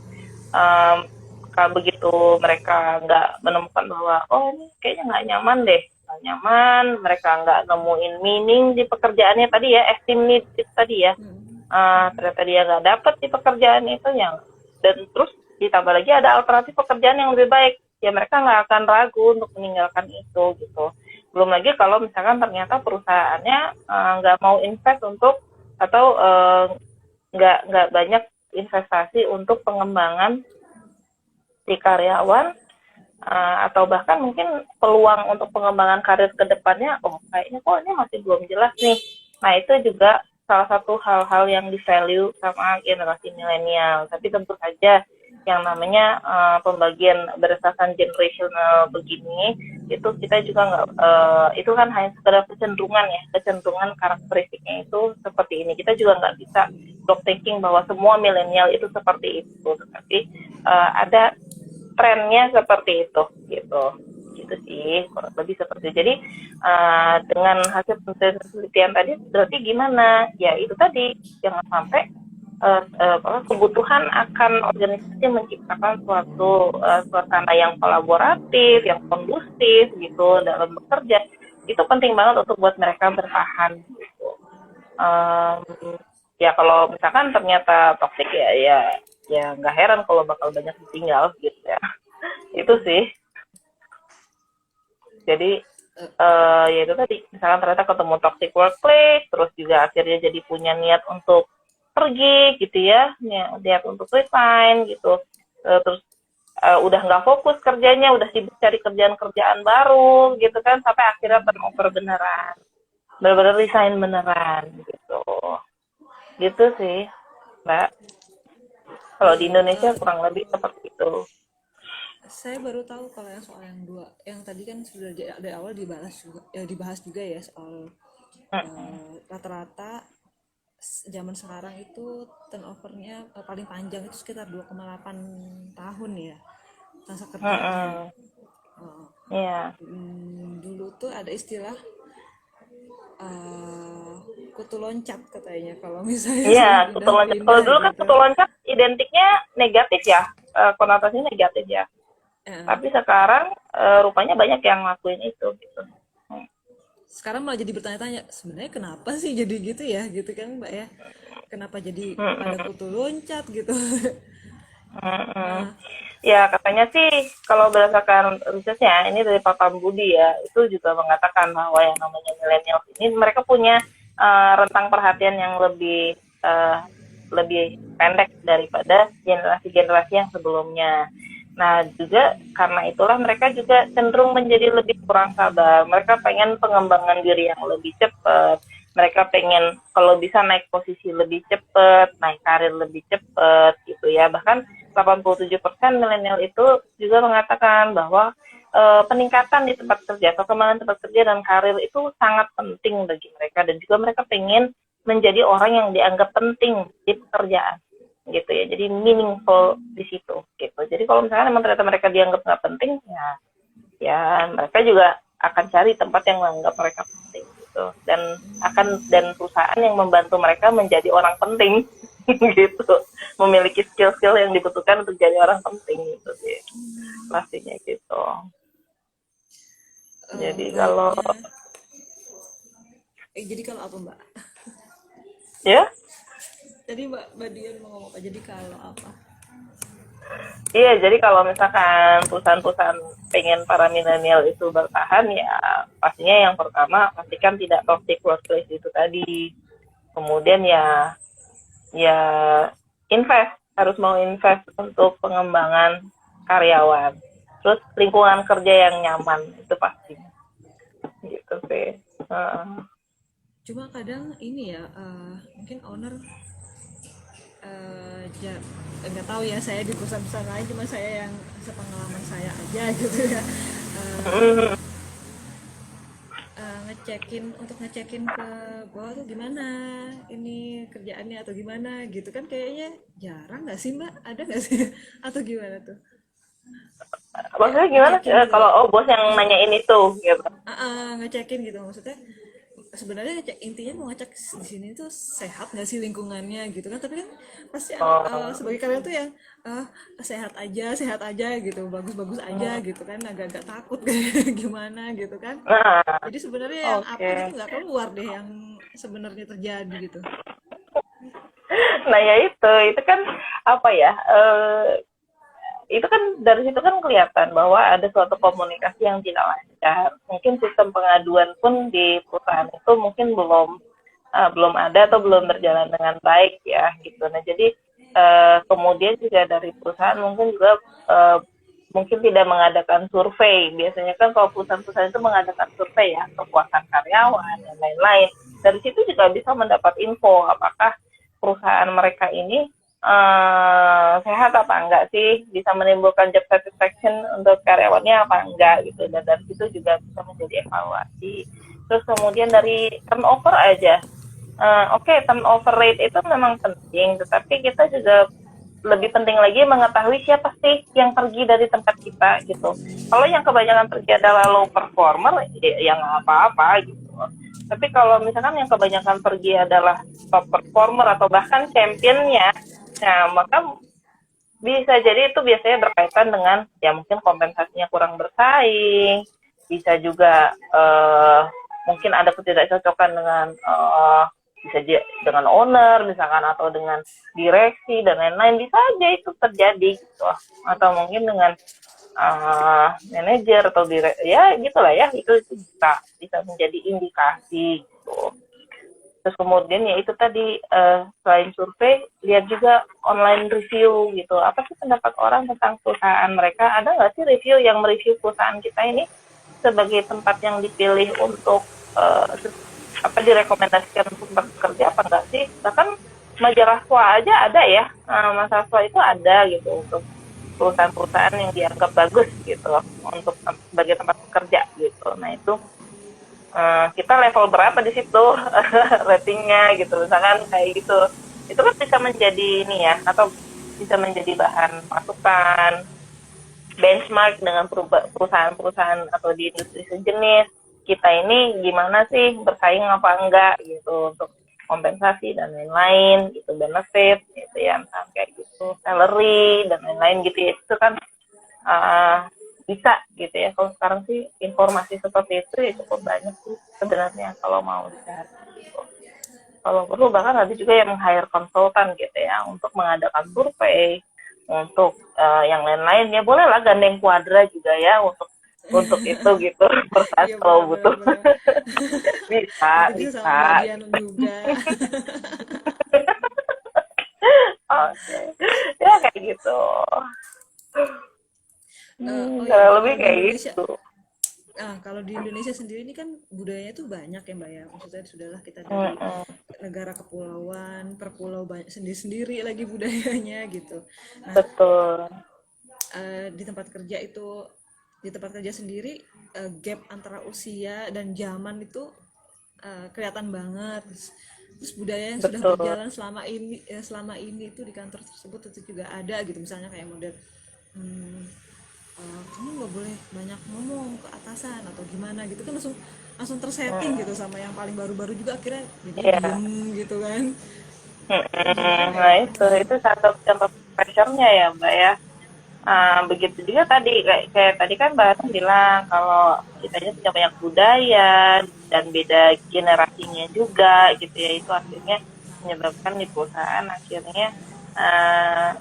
um, kalau begitu mereka nggak menemukan bahwa oh ini kayaknya nggak nyaman deh, nggak nyaman, mereka nggak nemuin meaning di pekerjaannya tadi ya, esteem need itu tadi ya, ternyata dia nggak dapet di pekerjaan itu yang, dan terus ditambah lagi ada alternatif pekerjaan yang lebih baik, ya mereka nggak akan ragu untuk meninggalkan itu gitu. Belum lagi kalau misalkan ternyata perusahaannya nggak mau invest untuk, atau nggak banyak investasi untuk pengembangan si karyawan, atau bahkan mungkin peluang untuk pengembangan karir ke depannya, oh kayaknya kok ini masih belum jelas nih. Nah itu juga salah satu hal-hal yang di value sama generasi milenial. Tapi tentu saja yang namanya pembagian berdasarkan generational begini, itu kita juga nggak, itu kan hanya sekedar kecenderungan ya, kecenderungan karakteristiknya itu seperti ini. Kita juga nggak bisa block thinking bahwa semua milenial itu seperti itu, tetapi ada trennya seperti itu gitu, gitu sih kurang lebih seperti itu. Jadi dengan hasil penelitian tadi berarti gimana ya, itu tadi jangan sampai kebutuhan akan organisasi menciptakan suatu suasana yang kolaboratif, yang kondusif gitu dalam bekerja, itu penting banget untuk buat mereka bertahan gitu. um, ya kalau misalkan ternyata toksik ya nggak heran kalau bakal banyak ditinggal gitu ya. Itu sih. Jadi ya itu tadi, misalkan ternyata ketemu toxic workplace, terus juga akhirnya jadi punya niat untuk pergi gitu ya, niat untuk resign gitu. Terus udah nggak fokus kerjanya, udah sibuk cari kerjaan-kerjaan baru gitu kan, sampai akhirnya turnover beneran, bener-bener resign beneran gitu. Gitu sih, Mbak. Kalau di iya, Indonesia kurang lebih seperti itu. saya baru tahu kalau yang soal yang dua, yang tadi kan sudah dari awal dibahas juga ya soal rata-rata zaman sekarang itu turnovernya paling panjang itu sekitar 2,8 tahun ya masa kerjanya. Iya. Dulu tuh ada istilah eh, kutu loncat katanya kalau misalnya Iya, sudah kutu udah loncat. Kalau pindah dulu kan gitu. kutu loncat identiknya negatif ya, konotasinya negatif ya. Eh, Tapi sekarang rupanya banyak yang ngelakuin itu gitu. Hmm. Sekarang malah jadi bertanya-tanya sebenarnya kenapa sih jadi gitu ya gitu kan Mbak ya, kenapa jadi pada Mm-mm. kutu loncat gitu. Mm-mm. Nah, Ya katanya sih kalau berdasarkan risetnya ini dari Pak Budi ya itu juga mengatakan bahwa yang namanya milenial ini mereka punya rentang perhatian yang eh, lebih pendek daripada generasi-generasi yang sebelumnya. Nah juga karena itulah mereka juga cenderung menjadi lebih kurang sabar. Mereka pengen pengembangan diri yang lebih cepat. Mereka pengen kalau bisa naik posisi lebih cepat, naik karir lebih cepat gitu ya. Bahkan 87% milenial itu juga mengatakan bahwa peningkatan di tempat kerja, perkembangan tempat kerja dan karir itu sangat penting bagi mereka dan juga mereka pengen menjadi orang yang dianggap penting di pekerjaan gitu ya. Jadi meaningful di situ gitu. Jadi kalau misalnya memang ternyata mereka dianggap nggak penting ya ya mereka juga akan cari tempat yang menganggap mereka penting gitu dan perusahaan yang membantu mereka menjadi orang penting gitu memiliki skill-skill yang dibutuhkan untuk jadi orang penting gitu sih pastinya gitu jadi kalau baiknya jadi kalau apa Mbak, ya tadi Mbak Dian mau ngomong apa, jadi kalau apa? iya jadi kalau misalkan perusahaan-perusahaan pengen para milenial itu bertahan ya pastinya yang pertama pastikan tidak toxic workplace itu tadi kemudian ya invest harus mau invest untuk pengembangan karyawan terus lingkungan kerja yang nyaman itu pasti gitu sih Cuma kadang ini ya, mungkin owner nggak tahu ya, saya di perusahaan-perusahaan lain cuma saya yang sepengalaman saya aja gitu ya, eh, ngecekin untuk ngecekin ke bawah tuh gimana ini kerjaannya atau gimana gitu kan, kayaknya jarang nggak sih Mbak, ada nggak sih atau gimana tuh, kayak maksudnya gimana ngecekin gitu kalau loh, bos yang maksud nanyain itu gitu ngecekin gitu maksudnya, sebenarnya intinya mau ngecek di sini tuh sehat nggak sih lingkungannya gitu kan, tapi kan pasti oh, sebagai kalian tuh yang uh, sehat aja gitu, bagus-bagus aja gitu kan, agak-agak takut kayak gimana gitu kan, nah jadi sebenarnya yang oke apa gitu nggak keluar deh yang sebenarnya terjadi gitu. nah ya itu kan apa ya itu kan dari situ kan kelihatan bahwa ada suatu komunikasi yang tidak lancar. Mungkin sistem pengaduan pun di perusahaan itu mungkin belum ada atau belum berjalan dengan baik ya gitu. Nah jadi kemudian juga dari perusahaan mungkin juga mungkin tidak mengadakan survei. Biasanya kan kalau perusahaan-perusahaan itu mengadakan survei ya kepuasan karyawan dan lain-lain. Dari situ juga bisa mendapat info apakah perusahaan mereka ini sehat apa enggak sih, bisa menimbulkan job satisfaction untuk karyawannya apa enggak gitu, dan dari situ juga bisa menjadi evaluasi. Terus kemudian dari turnover aja, oke, turnover rate itu memang penting, tetapi kita juga lebih penting lagi mengetahui siapa sih yang pergi dari tempat kita gitu. Kalau yang kebanyakan pergi adalah low performer, ya nggak apa-apa gitu. Tapi kalau misalkan yang kebanyakan pergi adalah top performer atau bahkan championnya, nah maka bisa jadi itu biasanya berkaitan dengan ya mungkin kompensasinya kurang bersaing, bisa juga mungkin ada ketidakcocokan dengan bisa dengan owner misalkan atau dengan direksi dan lain-lain, bisa aja itu terjadi gitu, atau mungkin dengan manajer atau ya gitulah ya, itu bisa menjadi indikasi gitu. Terus kemudian ya itu tadi selain survei, lihat juga online review gitu. Apa sih pendapat orang tentang perusahaan mereka? Ada nggak sih review yang mereview perusahaan kita ini sebagai tempat yang dipilih untuk apa direkomendasikan untuk bekerja apa enggak sih? Bahkan majalah SWA aja ada ya, masalah SWA itu ada gitu untuk perusahaan-perusahaan yang dianggap bagus gitu loh untuk sebagai tempat bekerja gitu. Nah itu kita level berapa di situ ratingnya gitu misalkan kayak gitu, itu kan bisa menjadi ini ya atau bisa menjadi bahan masukan benchmark dengan perusahaan-perusahaan atau di industri sejenis, kita ini gimana sih, bersaing apa enggak gitu, untuk kompensasi dan lain-lain gitu, benefit gitu ya, misalnya kayak gitu, salary dan lain-lain gitu ya, itu kan bisa gitu ya. Kalau sekarang sih informasi seperti itu ya cukup banyak sih sebenarnya kalau mau dicari gitu. Kalau perlu bahkan ada juga yang meng-hire konsultan gitu ya untuk mengadakan survei, untuk yang lain-lain ya, boleh lah gandeng Quadra juga ya untuk itu gitu per saat Iya kalau butuh. benar-benar. Bisa, Nanti bisa sama Mbak bisa. Dian juga. Oke. Ya kayak gitu. Oh ya, Kurang lebih kalau di kayak Indonesia, gitu. kalau di Indonesia sendiri ini kan budayanya tuh banyak ya Mbak ya. Maksudnya sudahlah kita dari Mm-mm. negara kepulauan, per pulau banyak sendiri-sendiri lagi budayanya gitu. Nah, Betul. di tempat kerja itu, di tempat kerja sendiri, gap antara usia dan zaman itu kelihatan banget. Terus budaya yang sudah Betul. berjalan selama ini itu di kantor tersebut itu juga ada gitu, misalnya kayak model hmm, kamu nggak boleh banyak ngomong ke atasan atau gimana gitu kan, langsung langsung tersetting gitu sama yang paling baru-baru juga, akhirnya jadinya Iya. diem gitu kan. Gimana Nah ya? itu satu contoh pressure-nya ya Mbak ya. Begitu juga tadi kayak tadi kan Mbak Atam bilang kalau kita ini punya banyak budaya dan beda generasinya juga gitu ya, itu akhirnya menyebabkan di perusahaan akhirnya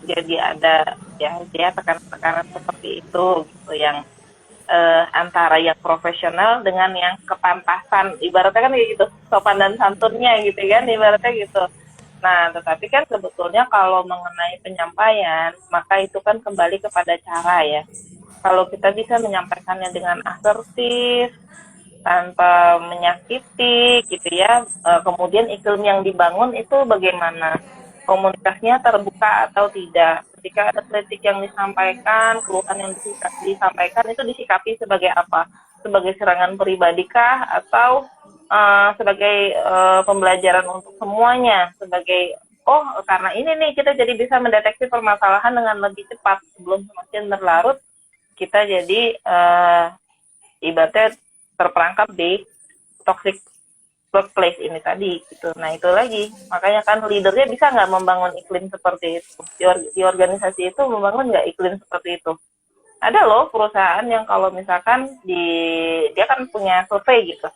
jadi ada ya tekanan-tekanan seperti itu gitu, yang antara yang profesional dengan yang kepantasan, ibaratnya kan kayak gitu, sopan dan santunnya gitu kan, ibaratnya gitu. Nah, tetapi kan sebetulnya kalau mengenai penyampaian, maka itu kan kembali kepada cara ya. Kalau kita bisa menyampaikannya dengan asertif, tanpa menyakiti gitu ya, kemudian iklim yang dibangun itu bagaimana? Komunikasinya terbuka atau tidak? Ketika ada kritik yang disampaikan, keluhan yang disampaikan, itu disikapi sebagai apa? Sebagai serangan pribadi kah, atau sebagai pembelajaran untuk semuanya, sebagai oh karena ini nih kita jadi bisa mendeteksi permasalahan dengan lebih cepat sebelum semakin berlarut, kita jadi ibaratnya terperangkap di toxic workplace ini tadi gitu. Nah itu lagi, makanya kan leadernya bisa nggak membangun iklim seperti itu, di organisasi itu membangun nggak iklim seperti itu. Ada loh perusahaan yang kalau misalkan dia kan punya survei gitu,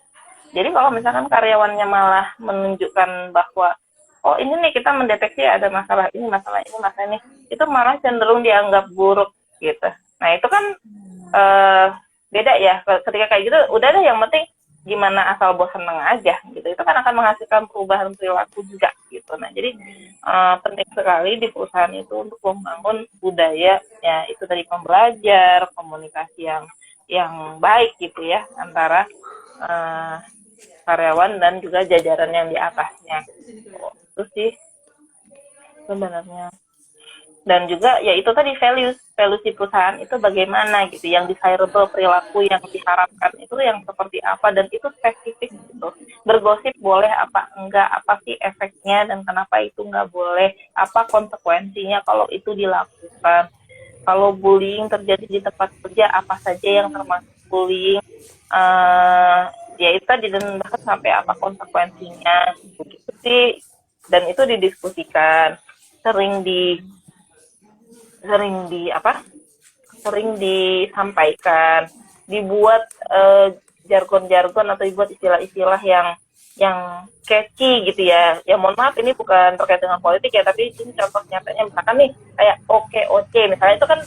jadi kalau misalkan karyawannya malah menunjukkan bahwa oh ini nih kita mendeteksi ada masalah ini, masalah ini, masalah ini, itu malah cenderung dianggap buruk gitu. Nah itu kan eh, beda ya. Ketika kayak gitu, udah deh yang penting gimana asal bos seneng aja gitu. Itu kan akan menghasilkan perubahan perilaku juga gitu. Nah jadi penting sekali di perusahaan itu untuk membangun budaya ya itu dari pembelajar, komunikasi yang baik gitu ya antara eh, karyawan dan juga jajaran yang di atasnya. Itu sih sebenarnya. Dan juga ya itu tadi values si perusahaan itu bagaimana gitu, yang desirable, perilaku yang diharapkan itu yang seperti apa, dan itu spesifik gitu. Bergosip boleh apa enggak, apa sih efeknya dan kenapa itu enggak boleh, apa konsekuensinya kalau itu dilakukan, kalau bullying terjadi di tempat kerja apa saja yang termasuk bullying, ya itu tadi, dan bahkan sampai apa konsekuensinya gitu sih. Dan itu didiskusikan, sering di sering di apa sering disampaikan, dibuat jargon-jargon atau dibuat istilah-istilah yang catchy gitu ya. Ya mohon maaf ini bukan terkait dengan politik ya, tapi ini contoh nyatanya misalkan nih kayak OKOC misalnya, itu kan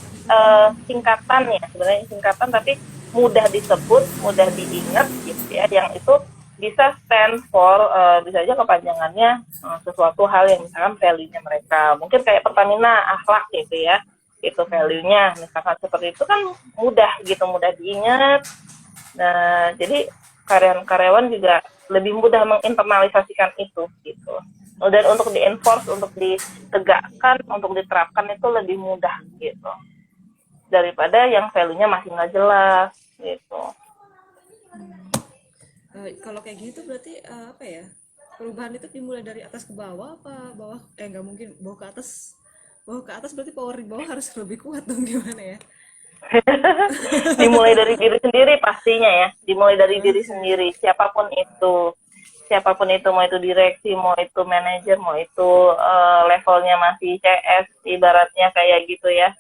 singkatan ya, sebenarnya singkatan tapi mudah disebut, mudah diingat gitu ya, yang itu bisa stand for bisa aja kepanjangannya sesuatu hal yang misalkan value-nya mereka. Mungkin kayak Pertamina akhlak gitu ya. Itu value-nya misalkan seperti itu kan mudah gitu, mudah diingat. Nah, jadi karyawan-karyawan juga lebih mudah menginternalisasikan itu gitu. Dan untuk di-enforce, untuk ditegakkan, untuk diterapkan itu lebih mudah gitu. Daripada yang value-nya masih nggak jelas gitu. Kalau kayak gitu berarti apa ya, perubahan itu dimulai dari atas ke bawah apa bawah, nggak mungkin bawah ke atas, bawah ke atas berarti power di bawah harus lebih kuat dong, gimana ya? Dimulai dari diri sendiri pastinya ya, dimulai dari diri sendiri, siapapun itu mau itu direksi, mau itu manajer, mau itu levelnya masih CS ibaratnya kayak gitu ya.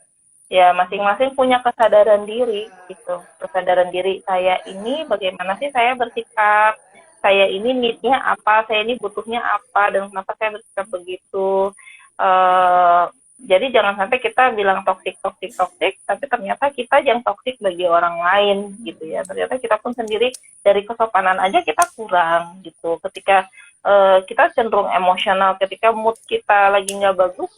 Ya masing-masing punya kesadaran diri gitu, kesadaran diri saya ini bagaimana sih saya bersikap, saya ini need-nya apa, saya ini butuhnya apa, dan kenapa saya bersikap begitu. Eh, jadi jangan sampai kita bilang toksik toksik toksik, tapi ternyata kita yang toksik bagi orang lain gitu ya. Ternyata kita pun sendiri dari kesopanan aja kita kurang gitu. Ketika kita cenderung emosional, ketika mood kita lagi nggak bagus,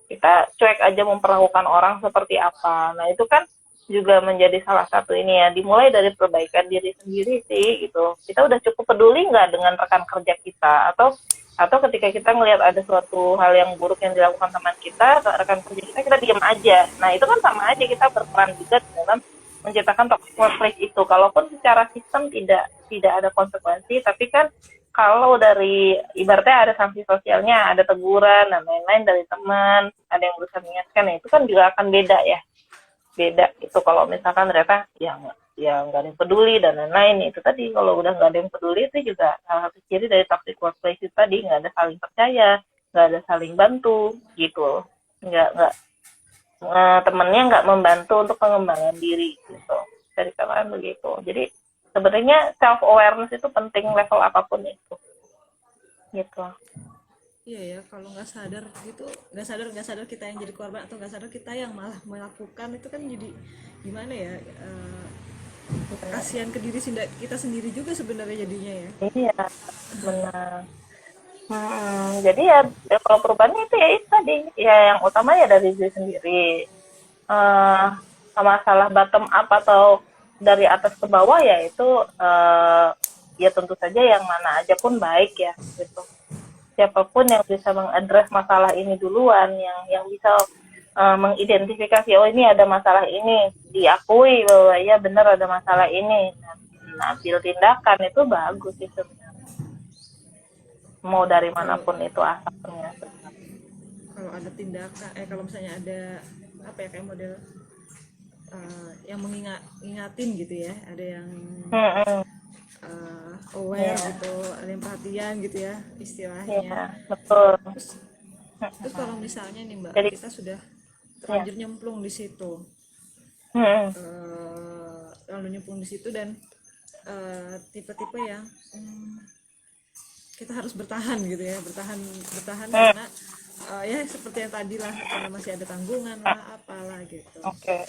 kita cuek aja memperlakukan orang seperti apa. Nah itu kan juga menjadi salah satu ini ya, dimulai dari perbaikan diri sendiri sih gitu. Kita udah cukup peduli nggak dengan rekan kerja kita, atau ketika kita melihat ada suatu hal yang buruk yang dilakukan teman kita, rekan kerja kita diam aja. Nah itu kan sama aja kita berperan juga dalam menciptakan toxic workplace itu. Kalaupun secara sistem tidak ada konsekuensi, tapi kan kalau dari ibaratnya ada sanksi sosialnya, ada teguran dan lain-lain dari teman, ada yang berusaha mengingatkan, ya itu kan juga akan beda ya, beda itu kalau misalkan ternyata yang nggak ada yang peduli dan lain-lain. Itu tadi kalau udah nggak ada yang peduli itu juga salah satu ciri dari toxic workplace itu tadi, nggak ada saling percaya, nggak ada saling bantu gitu, nggak temennya nggak membantu untuk pengembangan diri gitu, dari kalian begitu. Jadi sebenarnya self awareness itu penting level apapun itu gitu. Iya ya, kalau nggak sadar kita yang jadi korban, atau nggak sadar kita yang malah melakukan, itu kan jadi gimana ya, kasihan ke diri kita sendiri juga sebenarnya jadinya ya. Iya benar. Jadi ya kalau perubahannya itu ya itu tadi ya, yang utama ya dari diri sendiri. eh Masalah bottom up atau dari atas ke bawah ya itu ya tentu saja yang mana aja pun baik ya gitu. Siapapun yang bisa mengadres masalah ini duluan, yang bisa mengidentifikasi, oh ini ada masalah ini, diakui bahwa ya benar ada masalah ini, ambil tindakan, itu bagus sih sebenarnya. Mau dari Kalau manapun itu asalnya. kalau ada tindakan, kalau misalnya ada apa ya, kayak model yang mengingatin gitu ya, ada yang aware gitu, ada yang perhatian gitu ya istilahnya. Iya, betul. Terus kalau misalnya nih Mbak, Jadi kita sudah terlanjur nyemplung di situ, lalu nyemplung di situ dan tipe-tipe yang kita harus bertahan gitu ya, bertahan karena ya seperti yang tadi lah, karena masih ada tanggungan lah, apalah gitu. Oke.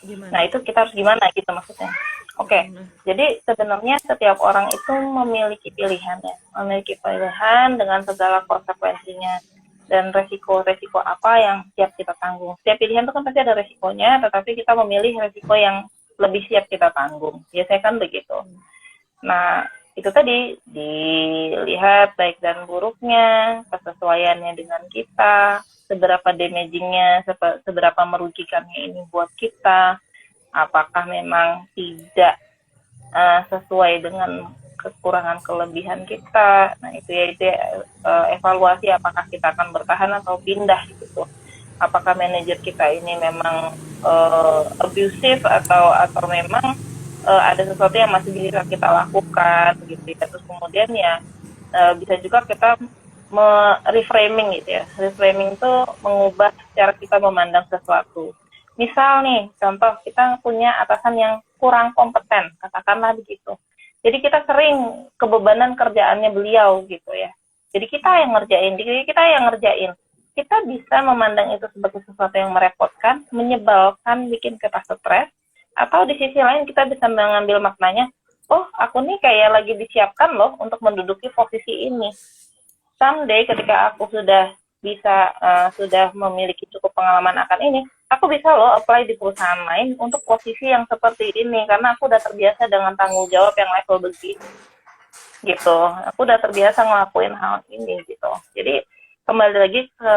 Gimana? Nah itu kita harus gimana gitu maksudnya. Oke. Jadi sebenarnya setiap orang itu memiliki pilihan ya, memiliki pilihan dengan segala konsekuensinya dan resiko-resiko apa yang siap kita tanggung. Setiap pilihan itu kan pasti ada resikonya, tetapi kita memilih resiko yang lebih siap kita tanggung. Biasanya kan begitu. Nah itu tadi dilihat baik dan buruknya, kesesuaiannya dengan kita, seberapa damagingnya, seberapa merugikannya ini buat kita, apakah memang tidak sesuai dengan kekurangan kelebihan kita. Nah itu ya evaluasi apakah kita akan bertahan atau pindah gitu. Apakah manajer kita ini memang abusive atau memang ada sesuatu yang masih bisa kita lakukan gitu ya. Terus kemudian ya bisa juga kita reframing gitu ya. Reframing itu mengubah cara kita memandang sesuatu. Misal nih, contoh kita punya atasan yang kurang kompeten, katakanlah begitu. Jadi kita sering kebebanan kerjaannya beliau gitu ya. Jadi kita yang ngerjain. Kita bisa memandang itu sebagai sesuatu yang merepotkan, menyebalkan, bikin kita stres. Atau di sisi lain kita bisa mengambil maknanya, oh aku nih kayak lagi disiapkan loh untuk menduduki posisi ini. Someday ketika aku sudah bisa sudah memiliki cukup pengalaman akan ini, aku bisa loh apply di perusahaan lain untuk posisi yang seperti ini karena aku udah terbiasa dengan tanggung jawab yang level begitu. Gitu. Aku udah terbiasa ngelakuin hal ini gitu. Jadi kembali lagi ke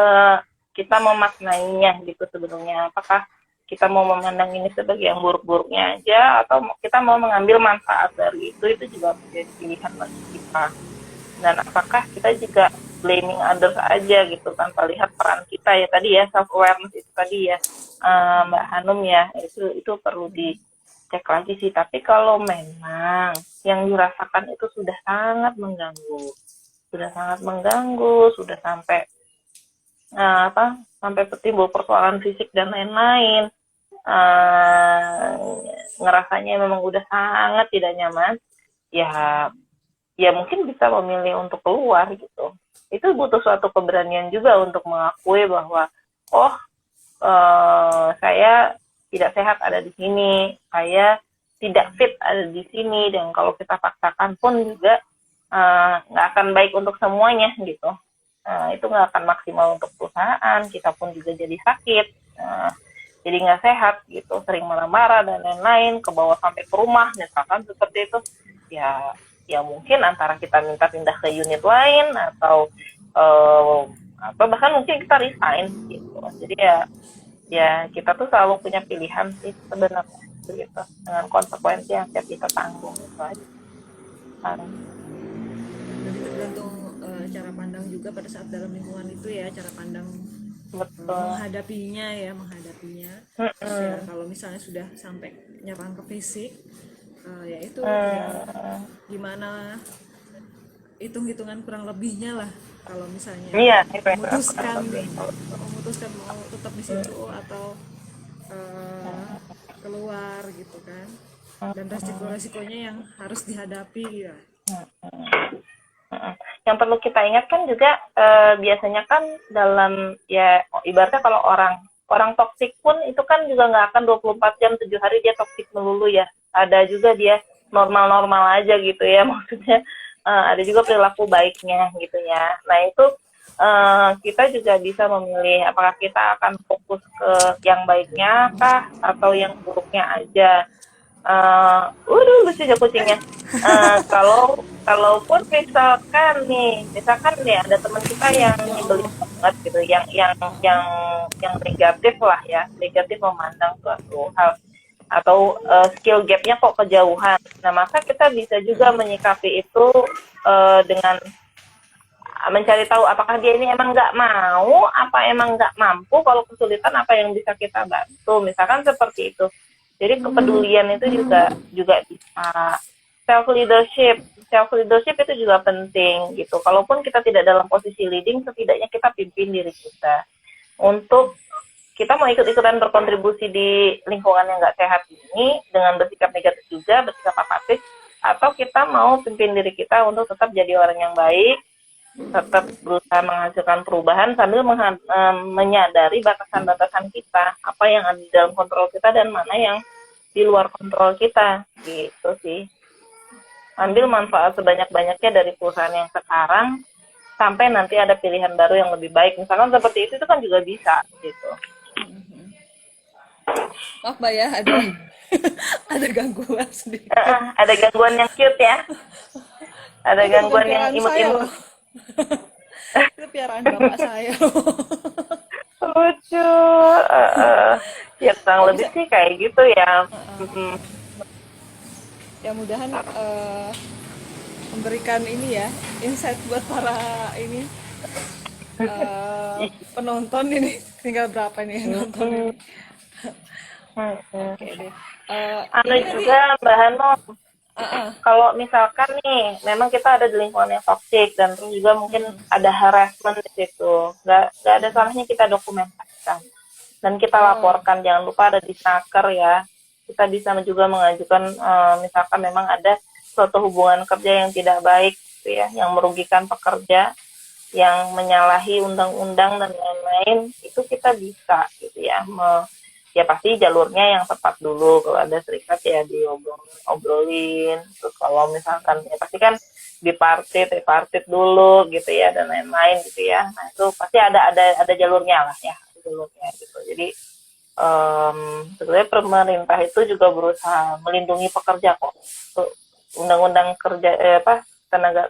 kita memaknainya gitu sebenarnya. Apakah kita mau memandang ini sebagai yang buruk-buruknya aja atau kita mau mengambil manfaat dari itu juga menjadi pilihan bagi kita. Dan apakah kita juga blaming others aja gitu tanpa lihat peran kita ya tadi ya, self awareness itu tadi ya, Mbak Hanum ya, itu perlu dicek lagi sih. Tapi kalau memang yang dirasakan itu sudah sangat mengganggu, sudah sampai sampai timbul persoalan fisik dan lain-lain, ngerasanya memang udah sangat tidak nyaman, ya mungkin bisa memilih untuk keluar gitu. Itu butuh suatu keberanian juga untuk mengakui bahwa saya tidak sehat ada di sini, saya tidak fit ada di sini, dan kalau kita paksakan pun juga nggak akan baik untuk semuanya gitu. Itu nggak akan maksimal untuk perusahaan, kita pun juga jadi sakit, jadi nggak sehat gitu, sering marah-marah dan lain-lain, ke bawah sampai ke rumah misalkan seperti itu. Ya mungkin antara kita minta pindah ke unit lain atau bahkan mungkin kita resign gitu. Jadi ya kita tuh selalu punya pilihan sih sebenarnya gitu, dengan konsekuensi yang siap kita tanggung gitu aja. Jadi tergantung cara pandang juga pada saat dalam lingkungan itu ya, cara pandang menghadapinya. Terus ya kalau misalnya sudah sampai nyerang ke fisik, ya itu ya, gimana hitung-hitungan kurang lebihnya lah, kalau misalnya memutuskan mau tetap di situ atau keluar gitu kan, dan resiko-resikonya yang harus dihadapi ya. Yang perlu kita ingat kan juga, biasanya kan dalam ya ibaratnya kalau orang toksik pun itu kan juga nggak akan 24 jam 7 hari dia toksik melulu ya. Ada juga dia normal-normal aja gitu ya, maksudnya ada juga perilaku baiknya gitu ya. Nah itu kita juga bisa memilih apakah kita akan fokus ke yang baiknya kah atau yang buruknya aja. Lucu aja kucingnya. Kalaupun misalkan nih ada teman kita yang nyebelin banget gitu, yang negatif lah ya, negatif memandang suatu hal atau skill gapnya kok kejauhan. Nah maka kita bisa juga menyikapi itu dengan mencari tahu apakah dia ini emang nggak mau, apa emang nggak mampu, kalau kesulitan apa yang bisa kita bantu, misalkan seperti itu. Jadi kepedulian itu juga bisa. Self leadership itu juga penting gitu. Kalaupun kita tidak dalam posisi leading, setidaknya kita pimpin diri kita untuk kita mau ikut-ikutan berkontribusi di lingkungan yang nggak sehat ini dengan bersikap negatif juga, bersikap apatis, atau kita mau pimpin diri kita untuk tetap jadi orang yang baik, tetap berusaha menghasilkan perubahan sambil menyadari batasan-batasan kita, apa yang ada di dalam kontrol kita dan mana yang di luar kontrol kita, gitu sih. Ambil manfaat sebanyak-banyaknya dari perusahaan yang sekarang sampai nanti ada pilihan baru yang lebih baik. Misalkan seperti itu kan juga bisa, gitu. Maaf Mbak ya, ada gangguan sedikit. Ada gangguan yang cute ya. Ada gangguan yang imut-imut. Itu piaraan bapak saya. Lucu. Ya kurang lebih sih kayak gitu ya. Ya mudahan memberikan ini ya, insight buat para ini penonton ini. Tinggal berapa nih yang nonton ini. Oke deh. Juga Mbak Hanum, kalau misalkan nih memang kita ada di lingkungan yang toksik dan terus juga mungkin ada harassment di situ, nggak ada salahnya kita dokumentasikan dan kita laporkan. Jangan lupa ada disnaker ya. Kita bisa juga mengajukan misalkan memang ada suatu hubungan kerja yang tidak baik gitu ya, yang merugikan pekerja, yang menyalahi undang-undang dan lain-lain, itu kita bisa gitu ya. Ya pasti jalurnya yang tepat dulu. Kalau ada serikat ya diobrolin. Terus kalau misalkan ya pasti kan tripartit dulu gitu ya, dan lain-lain gitu ya. Nah itu pasti ada jalurnya lah ya, jalurnya gitu. Jadi sebenarnya pemerintah itu juga berusaha melindungi pekerja kok. Undang-undang kerja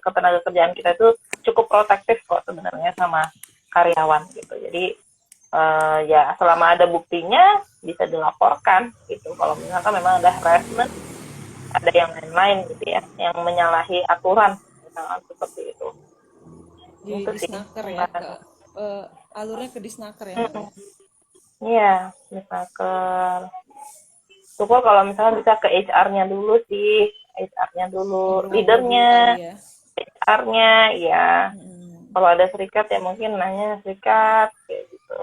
ketenaga kerjaan kita itu cukup protektif kok sebenarnya sama karyawan gitu. Jadi ya selama ada buktinya bisa dilaporkan gitu. Kalau misalkan memang ada harassment, ada yang lain-lain gitu ya, yang menyalahi aturan misalkan seperti itu. Itu di sih. snaker ya, ke alurnya ke di snaker ya Mbak ya. Iya, misalkan. Syukur kalau misalnya bisa ke HR-nya dulu sih, HR-nya dulu, Ngobrol-ngobrol dulu kali leadernya, ya. HR-nya, ya. Mm-mm. Kalau ada serikat ya mungkin nanya serikat, kayak gitu.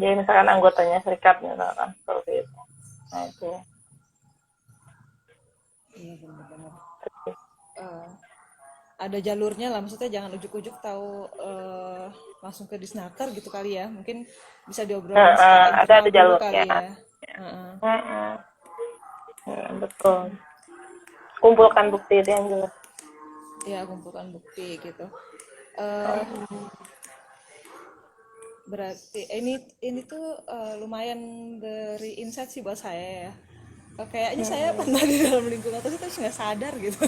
Jadi misalkan anggotanya serikat misalkan seperti itu. Nah itu. Iya benar-benar. Eh, ada jalurnya lah, maksudnya jangan ujuk-ujuk tahu langsung ke disnaker gitu kali ya, mungkin bisa diobrolin secara Ada internal dulu jalurnya. kali ya. Heeh. Mm-mm. Betul. Kumpulkan bukti itu yang jelas. Ya kumpulkan bukti gitu. eh Berarti ini tuh lumayan beri insight sih buat saya ya. Kayaknya saya pernah di dalam lingkungan terus terus nggak sadar gitu.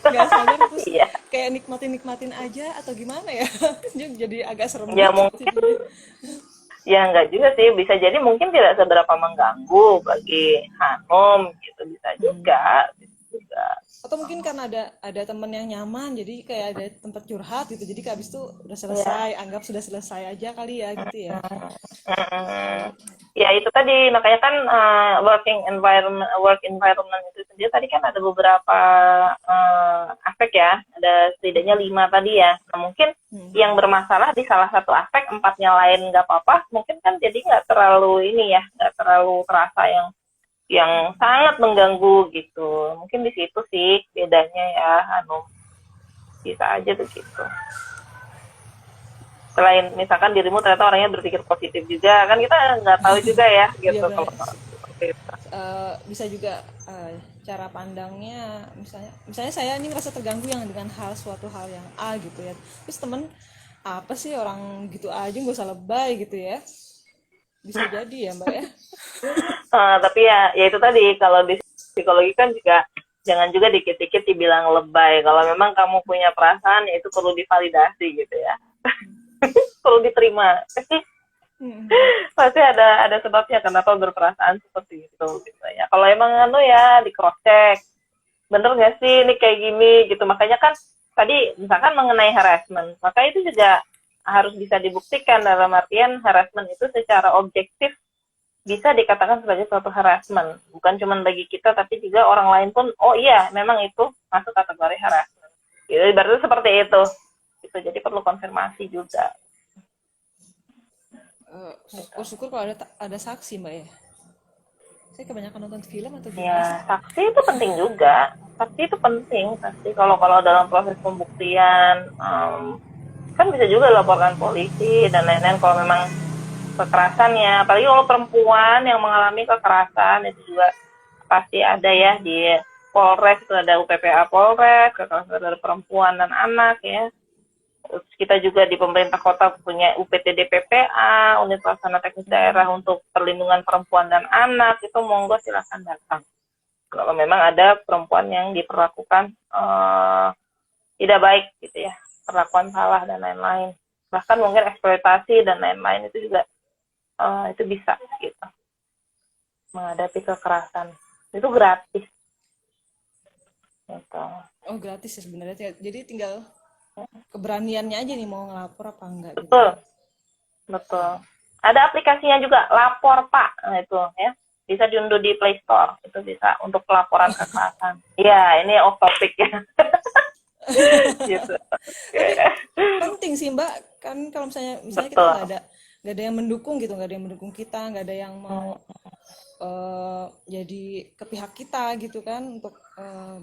Nggak sadar terus Iya. kayak nikmatin aja atau gimana ya. Jadi agak serem Ya gitu mungkin, jadinya. ya enggak juga sih. Bisa jadi mungkin tidak seberapa mengganggu bagi Hanum gitu. Bisa Hmm. juga. Bisa juga. Atau mungkin karena ada temen yang nyaman jadi kayak ada tempat curhat gitu, jadi habis itu udah Ya. selesai, anggap sudah selesai aja kali ya gitu ya. Mm, ya itu tadi makanya kan work environment itu sendiri tadi kan ada beberapa aspek ya, ada setidaknya 5 tadi ya. Nah, mungkin yang Hmm. bermasalah di salah satu aspek, empatnya lain nggak apa-apa, mungkin kan jadi nggak terlalu ini ya, nggak terlalu terasa yang sangat mengganggu gitu. Mungkin di situ sih bedanya ya, Hanum. Bisa aja tuh gitu. Selain misalkan dirimu ternyata orangnya berpikir positif juga, kan kita nggak tahu juga ya Iya gitu benar. kalau seperti itu. Bisa juga cara pandangnya, misalnya saya ini merasa terganggu yang dengan suatu hal yang A gitu ya, terus temen apa sih orang gitu aja nggak usah lebay gitu ya, bisa jadi ya Mbak ya. Tapi ya itu tadi, kalau di psikologi kan juga jangan juga dikit-dikit dibilang lebay. Kalau memang kamu punya perasaan, ya itu perlu divalidasi gitu ya. Perlu diterima. Pasti ada sebabnya kenapa berperasaan seperti itu gitu ya. Kalau emang ya di cross check, bener nggak sih ini kayak gini gitu. Makanya kan tadi misalkan mengenai harassment, maka itu juga harus bisa dibuktikan, dalam artian harassment itu secara objektif bisa dikatakan sebagai suatu harassment, bukan cuma bagi kita tapi juga orang lain pun, oh iya memang itu masuk kategori harassment gitu. Berarti seperti itu gitu. Jadi perlu konfirmasi juga gitu. Syukur-syukur kalau ada saksi Mbak ya, saya kebanyakan nonton film atau gimana sih. Ya, saksi itu penting juga. Saksi itu penting. Saksi kalau dalam proses pembuktian, kan bisa juga laporkan polisi dan lain-lain kalau memang kekerasan ya. Apalagi kalau perempuan yang mengalami kekerasan itu juga pasti ada ya di Polres, itu ada UPPA Polres, kekerasan dari perempuan dan anak ya. Terus kita juga di pemerintah kota punya UPTD PPA, Unit Pelaksana Teknis Daerah untuk Perlindungan Perempuan dan Anak, itu monggo silahkan datang. Kalau memang ada perempuan yang diperlakukan tidak baik gitu ya, perlakuan salah dan lain-lain. Bahkan mungkin eksploitasi dan lain-lain itu juga itu bisa gitu, menghadapi kekerasan. Itu gratis gitu. Oh gratis ya sebenarnya, jadi tinggal keberaniannya aja nih mau ngelapor apa enggak gitu. Betul, betul. Ada aplikasinya juga, Lapor Pak. Nah, itu ya. Bisa diunduh di Play Store. Itu bisa untuk pelaporan kekerasan. Iya, ini off topic ya. Gitu. Tapi penting sih Mbak, kan kalau misalnya kita Betul. nggak ada yang mendukung gitu, nggak ada yang mendukung kita, nggak ada yang mau jadi ke pihak kita gitu kan, untuk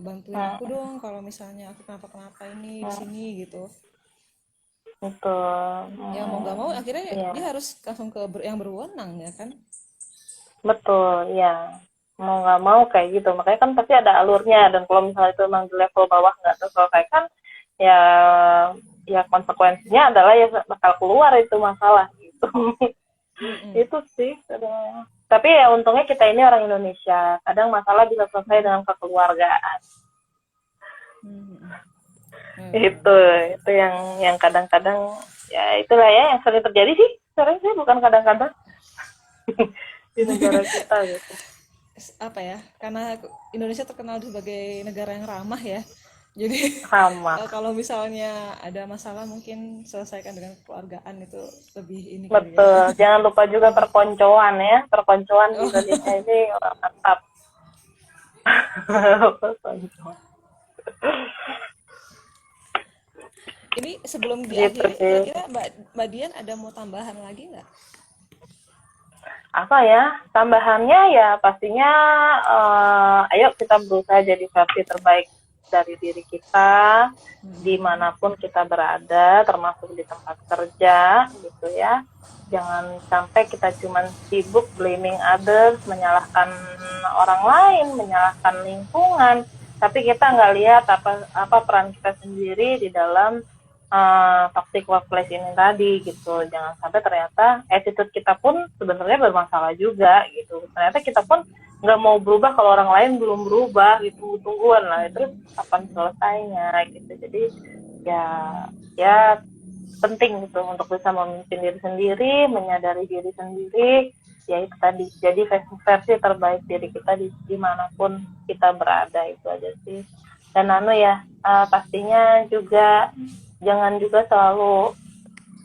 bantuin aku dong kalau misalnya aku kenapa-kenapa ini di sini gitu. Betul. Ya mau nggak mau akhirnya Iya. dia harus langsung ke yang berwenang ya kan. Betul, ya. Mau nggak mau kayak gitu. Makanya kan pasti ada alurnya. Dan kalau misalnya itu memang di level bawah nggak terselesaikan, ya ya konsekuensinya adalah ya bakal keluar itu masalah gitu. Itu sih. Tapi ya untungnya kita ini orang Indonesia. Kadang masalah bisa selesai dengan kekeluargaan. Itu yang kadang-kadang ya itulah ya yang sering terjadi sih. Sering sih, bukan kadang-kadang di negara kita gitu. Apa ya, karena Indonesia terkenal sebagai negara yang ramah ya, Jadi sama. kalau misalnya ada masalah mungkin selesaikan dengan kekeluargaan itu lebih ini kali ya. Betul. Jangan lupa juga Lebih perkoncoan ya. Perkoncoan di oh, Indonesia ini mantap. Perkoncoan. ini sebelum Gitu diakhiri sih. kira-kira Mbak Dian ada mau tambahan lagi nggak? Apa ya? Tambahannya ya pastinya ayo kita berusaha jadi versi terbaik dari diri kita dimanapun kita berada, termasuk di tempat kerja gitu ya. Jangan sampai kita cuman sibuk blaming others, menyalahkan orang lain, menyalahkan lingkungan, tapi kita nggak lihat apa peran kita sendiri di dalam toxic workplace ini tadi gitu. Jangan sampai ternyata attitude kita pun sebenarnya bermasalah juga gitu. Ternyata kita pun nggak mau berubah kalau orang lain belum berubah gitu, tungguan lah terus kapan selesainya gitu. Jadi ya ya penting gitu untuk bisa memimpin diri sendiri, menyadari diri sendiri, ya itu tadi. Jadi versi terbaik diri kita dimanapun kita berada itu aja sih. Dan ya pastinya juga jangan juga selalu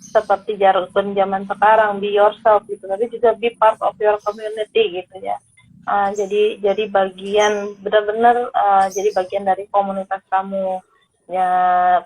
seperti jargon zaman sekarang be yourself gitu, tapi juga be part of your community gitu ya. Jadi bagian benar-benar jadi bagian dari komunitas kamu ya,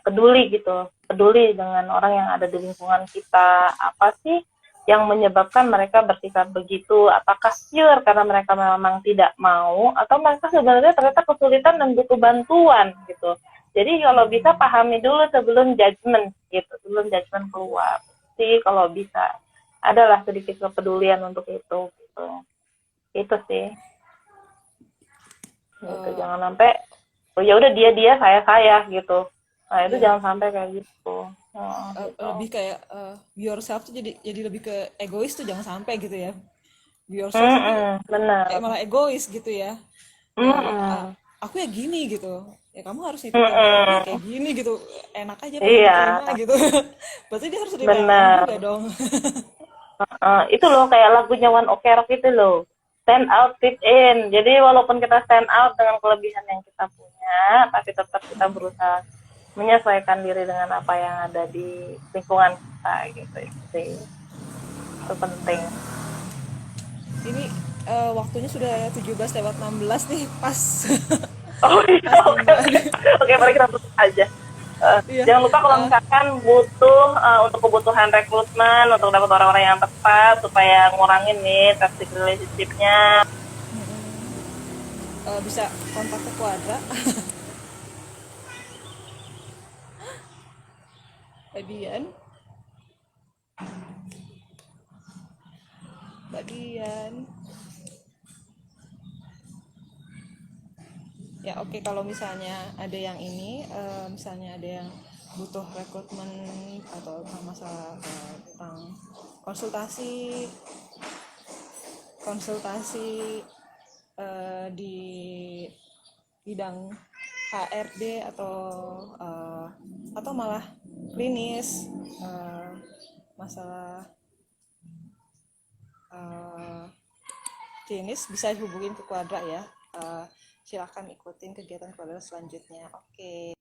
peduli gitu, peduli dengan orang yang ada di lingkungan kita. Apa sih yang menyebabkan mereka bersikap begitu? Apakah pure karena mereka memang tidak mau, atau mereka sebenarnya ternyata kesulitan dan butuh bantuan gitu. Jadi kalau bisa pahami dulu sebelum judgement gitu, sebelum judgement keluar. Sih kalau bisa adalah sedikit kepedulian untuk itu gitu. Itu sih. Gitu. Eh, Jangan sampai oh ya udah dia saya gitu. Nah, itu ya jangan sampai kayak gitu. Gitu. lebih kayak be yourself tuh jadi lebih ke egois tuh jangan sampai gitu ya. Be yourself tapi Benar. malah egois gitu ya. Mm-mm. Aku ya gini gitu, ya kamu harus ikutin aku ya Mm-mm. kayak gini gitu, enak aja pengen Iya, diterima gitu. Berarti dia harus terima yang lain juga benar. dong. Itu loh kayak lagunya One Ok Rock itu loh. Stand out, fit in. Jadi walaupun kita stand out dengan kelebihan yang kita punya, tapi tetap kita berusaha menyesuaikan diri dengan apa yang ada di lingkungan kita gitu sih. Itu penting. Ini waktunya sudah 17:16 nih, pas. Oh iya, Pas nih oke, Mbak. oke. Oke, mari kita tutup aja. Iya. Jangan lupa kalau eh, misalkan butuh untuk kebutuhan rekrutmen untuk dapat orang-orang yang tepat supaya ngurangin nih toxic relationship-nya. Bisa kontak ke Quadra. Mbak Dian, Mbak Dian. Ya oke, kalau misalnya ada yang ini, misalnya ada yang butuh rekrutmen atau masalah tentang konsultasi konsultasi di bidang HRD atau malah klinis, masalah eh, klinis, bisa hubungin ke Quadra ya. Silakan ikutin kegiatan Quadra selanjutnya. Oke.